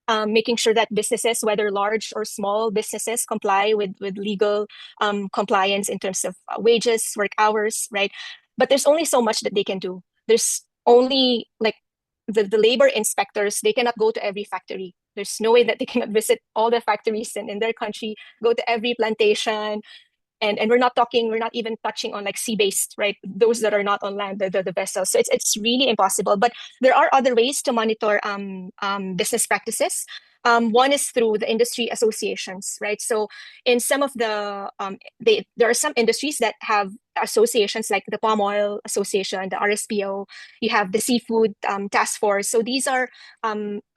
Making sure that businesses, whether large or small businesses, comply with legal compliance in terms of wages, work hours, right? But there's only so much that they can do. There's only like the labor inspectors, they cannot go to every factory. There's no way that they cannot visit all the factories in their country, go to every plantation, and we're not even touching on like sea-based, right? Those that are not on land, the vessels. So it's really impossible. But there are other ways to monitor business practices. One is through the industry associations, right? So in some of the there are some industries that have associations like the Palm Oil Association, the RSPO. You have the Seafood Task Force. So these are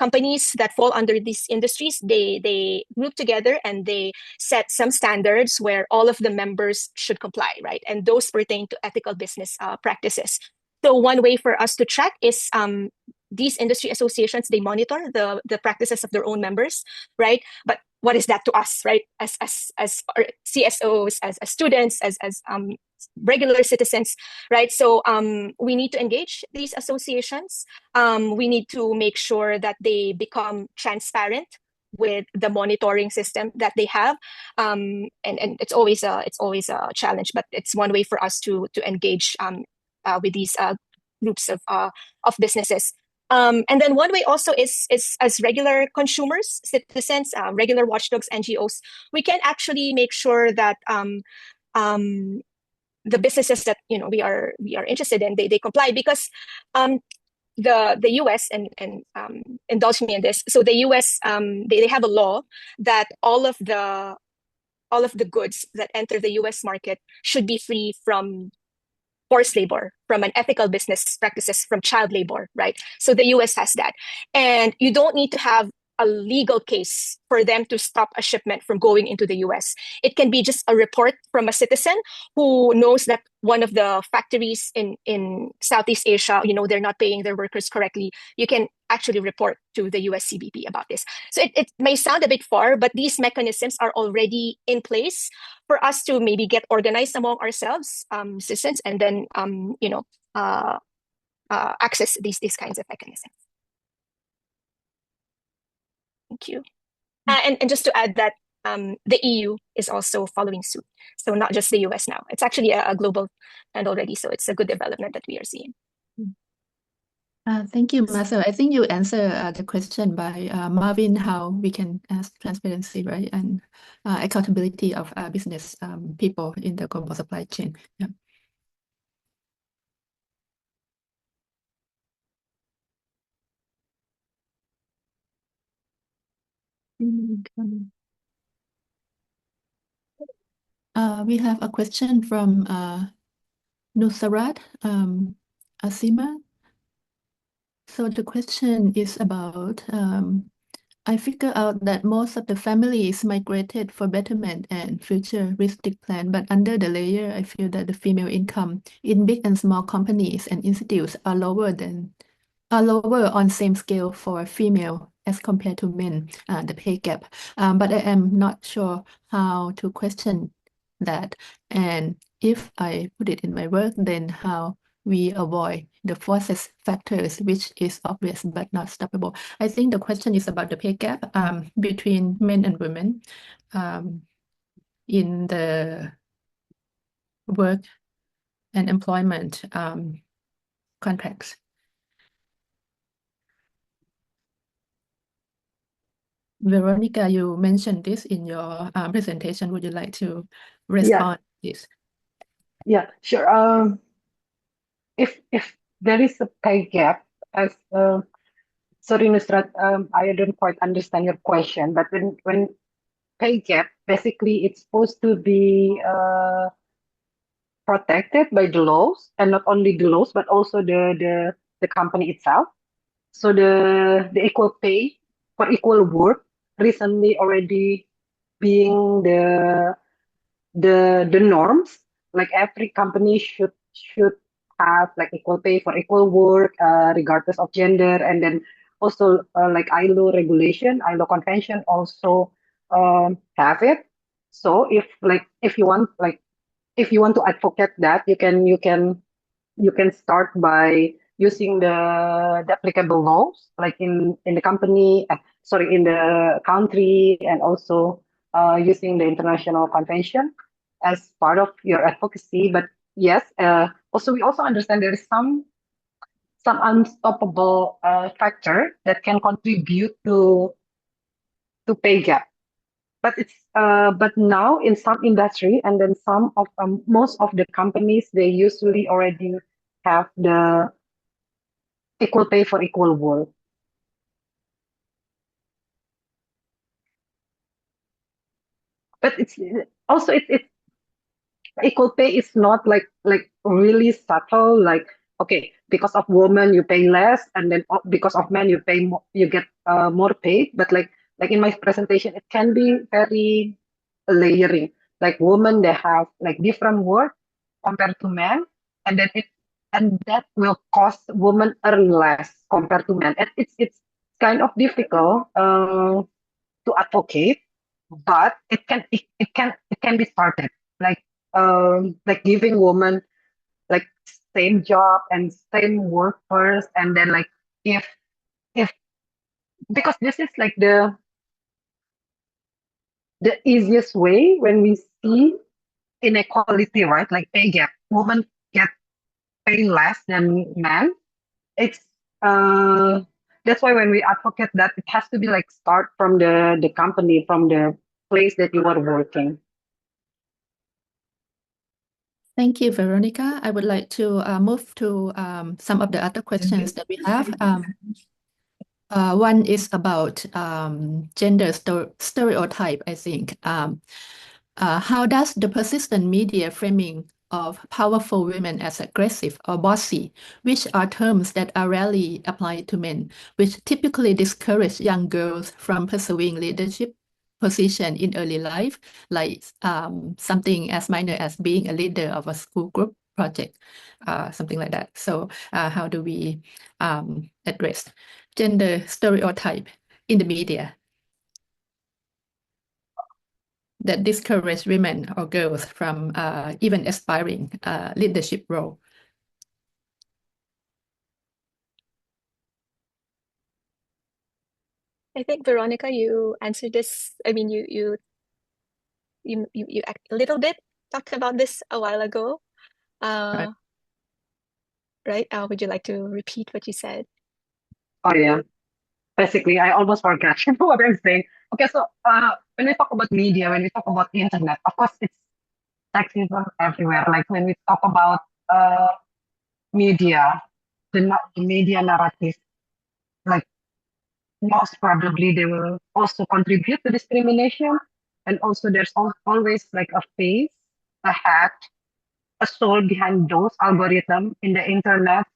companies that fall under these industries. They group together and they set some standards where all of the members should comply, right? And those pertain to ethical business practices. So one way for us to track is these industry associations, they monitor the practices of their own members, right? But what is that to us, right? As CSOs, as students, as regular citizens, right? So we need to engage these associations. We need to make sure that they become transparent with the monitoring system that they have, and it's always a challenge, but it's one way for us to engage with these groups of businesses. And then one way also is as regular consumers, citizens, regular watchdogs, NGOs, we can actually make sure that the businesses that we are interested in, they comply, because the US and indulge me in this. So the US they have a law that all of the goods that enter the US market should be free from forced labor, from unethical business practices, from child labor, right? So the US has that. And you don't need to have a legal case for them to stop a shipment from going into the US. It can be just a report from a citizen who knows that one of the factories in Southeast Asia, they're not paying their workers correctly. You can actually report to the US CBP about this. So it may sound a bit far, but these mechanisms are already in place for us to maybe get organized among ourselves, citizens, and then access these kinds of mechanisms. Thank you. And just to add that the EU is also following suit. So not just the US now. It's actually a global trend already. So it's a good development that we are seeing. Thank you, Marcel. I think you answered the question by Marvin, how we can ask transparency, right, and accountability of business people in the global supply chain. Yeah. We have a question from Nusrat Asima. So the question is about, I figure out that most of the families migrated for betterment and futuristic plan, but under the layer, I feel that the female income in big and small companies and institutes are lower on same scale for female as compared to men, the pay gap. But I am not sure how to question that. And if I put it in my work, then how we avoid the forces factors, which is obvious but not stoppable. I think the question is about the pay gap between men and women in the work and employment contracts. Veronica, you mentioned this in your presentation. Would you like to respond to this? Yeah, sure. If there is a pay gap, as sorry, Nusrat, I don't quite understand your question. But when pay gap, basically it's supposed to be protected by the laws, and not only the laws, but also the company itself. So the equal pay for equal work recently already being the norms. Like every company should have like equal pay for equal work, regardless of gender, and then also like ILO regulation, ILO convention also have it. So if you want to advocate that, you can start by using the applicable laws, like in the company, sorry, in the country, and also using the international convention as part of your advocacy. But yes, also we also understand there is some unstoppable factor that can contribute to pay gap. But now in some industry, and then some of most of the companies, they usually already have the equal pay for equal work. But it's also it's equal pay is not like really subtle. Like, okay, because of women you pay less, and then because of men you pay more, you get more paid. But like in my presentation, it can be very layering. Like women, they have like different work compared to men, and then that will cost women earn less compared to men. And it's kind of difficult to advocate, but it can be started. Like giving women like same job and same work first, and then like if because this is like the easiest way when we see inequality, right? Like pay gap, women get paid less than men. It's uh that's why when we advocate that, it has to be like start from the company, from the place that you are working. Thank you, Veronica. I would like to move to some of the other questions that we have. One is about gender stereotype, I think. How does the persistent media framing of powerful women as aggressive or bossy, which are terms that are rarely applied to men, which typically discourage young girls from pursuing leadership position in early life, like something as minor as being a leader of a school group project, something like that. So how do we address gender stereotype in the media that discourage women or girls from even aspiring leadership role? I think Veronica, you answered this. I mean, you a little bit talked about this a while ago. Right. Right? Would you like to repeat what you said? Oh yeah. Basically, I almost forgot what I'm saying. Okay, so when we talk about media, when we talk about the internet, of course it's sexism everywhere. Like when we talk about media, the media narrative, like most probably they will also contribute to discrimination. And also there's always like a face, a hat, a soul behind those algorithms in the internet.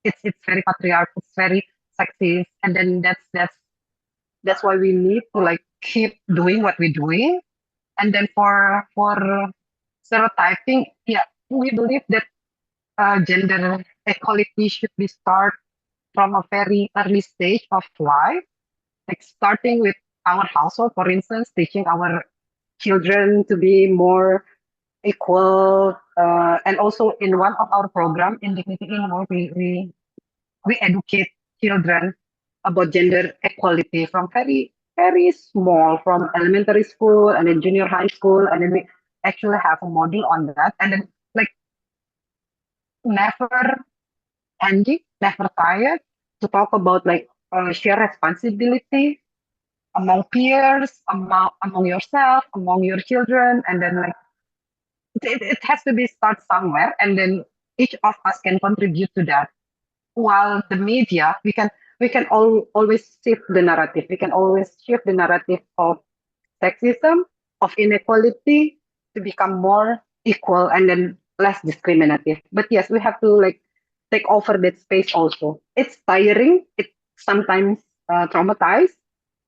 It's very patriarchal, it's very sexist, and then that's why we need to like keep doing what we're doing. And then for stereotyping, yeah, we believe that gender equality should be start from a very early stage of life, like starting with our household, for instance, teaching our children to be more equal, and also in one of our program in Dignity in Work, we educate children about gender equality from very small, from elementary school and then junior high school, and then we actually have a model on that, and then like never ending, never tired to talk about like share responsibility among peers, among yourself, among your children, and then like it has to be start somewhere, and then each of us can contribute to that. While the media, we can always shift the narrative. We can always shift the narrative of sexism, of inequality to become more equal and then less discriminative. But yes, we have to like take over that space also. It's tiring. It's sometimes traumatized,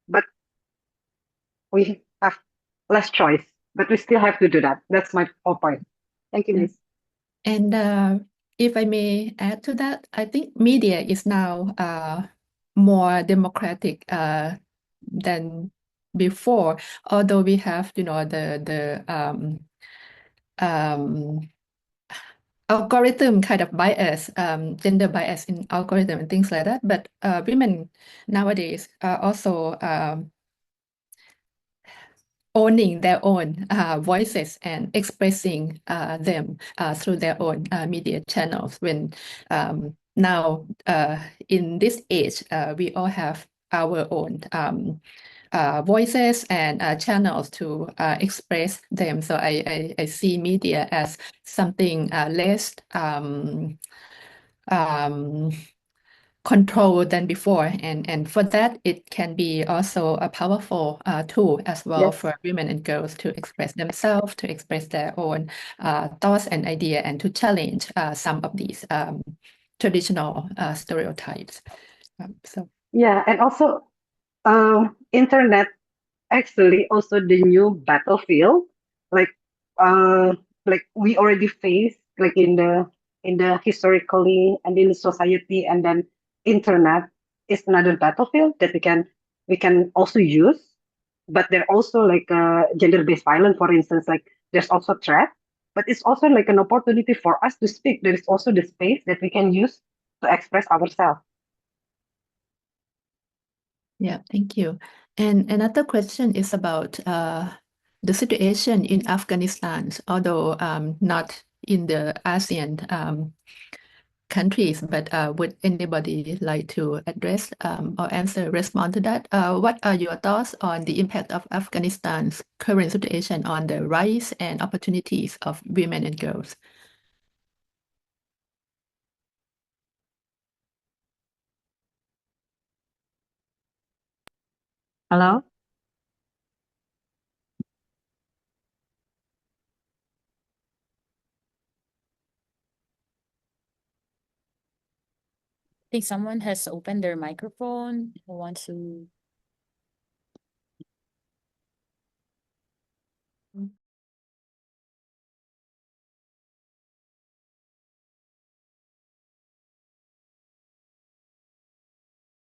but we have less choice. But we still have to do that. That's my whole point. Thank you, Miss. And if I may add to that, I think media is now more democratic than before. Although we have, the algorithm kind of bias, gender bias in algorithm and things like that. But women nowadays are also owning their own voices and expressing them through their own media channels. When now in this age, we all have our own voices and channels to express them. So I see media as something less control than before, and for that it can be also a powerful tool as well Yes. for women and girls to express themselves, to express their own thoughts and idea, and to challenge some of these traditional stereotypes. So Yeah, and also internet actually also the new battlefield. Like uh like we already face like in the historically and in the society, and then internet is another battlefield that we can also use. But there also like gender-based violence, for instance, like there's also threat, but it's also like an opportunity for us to speak. There is also the space that we can use to express ourselves. yeah, thank you. And another question is about the situation in Afghanistan, although not in the ASEAN countries, but would anybody like to address or respond to that? What are your thoughts on the impact of Afghanistan's current situation on the rights and opportunities of women and girls? Hello? I think someone has opened their microphone who wants to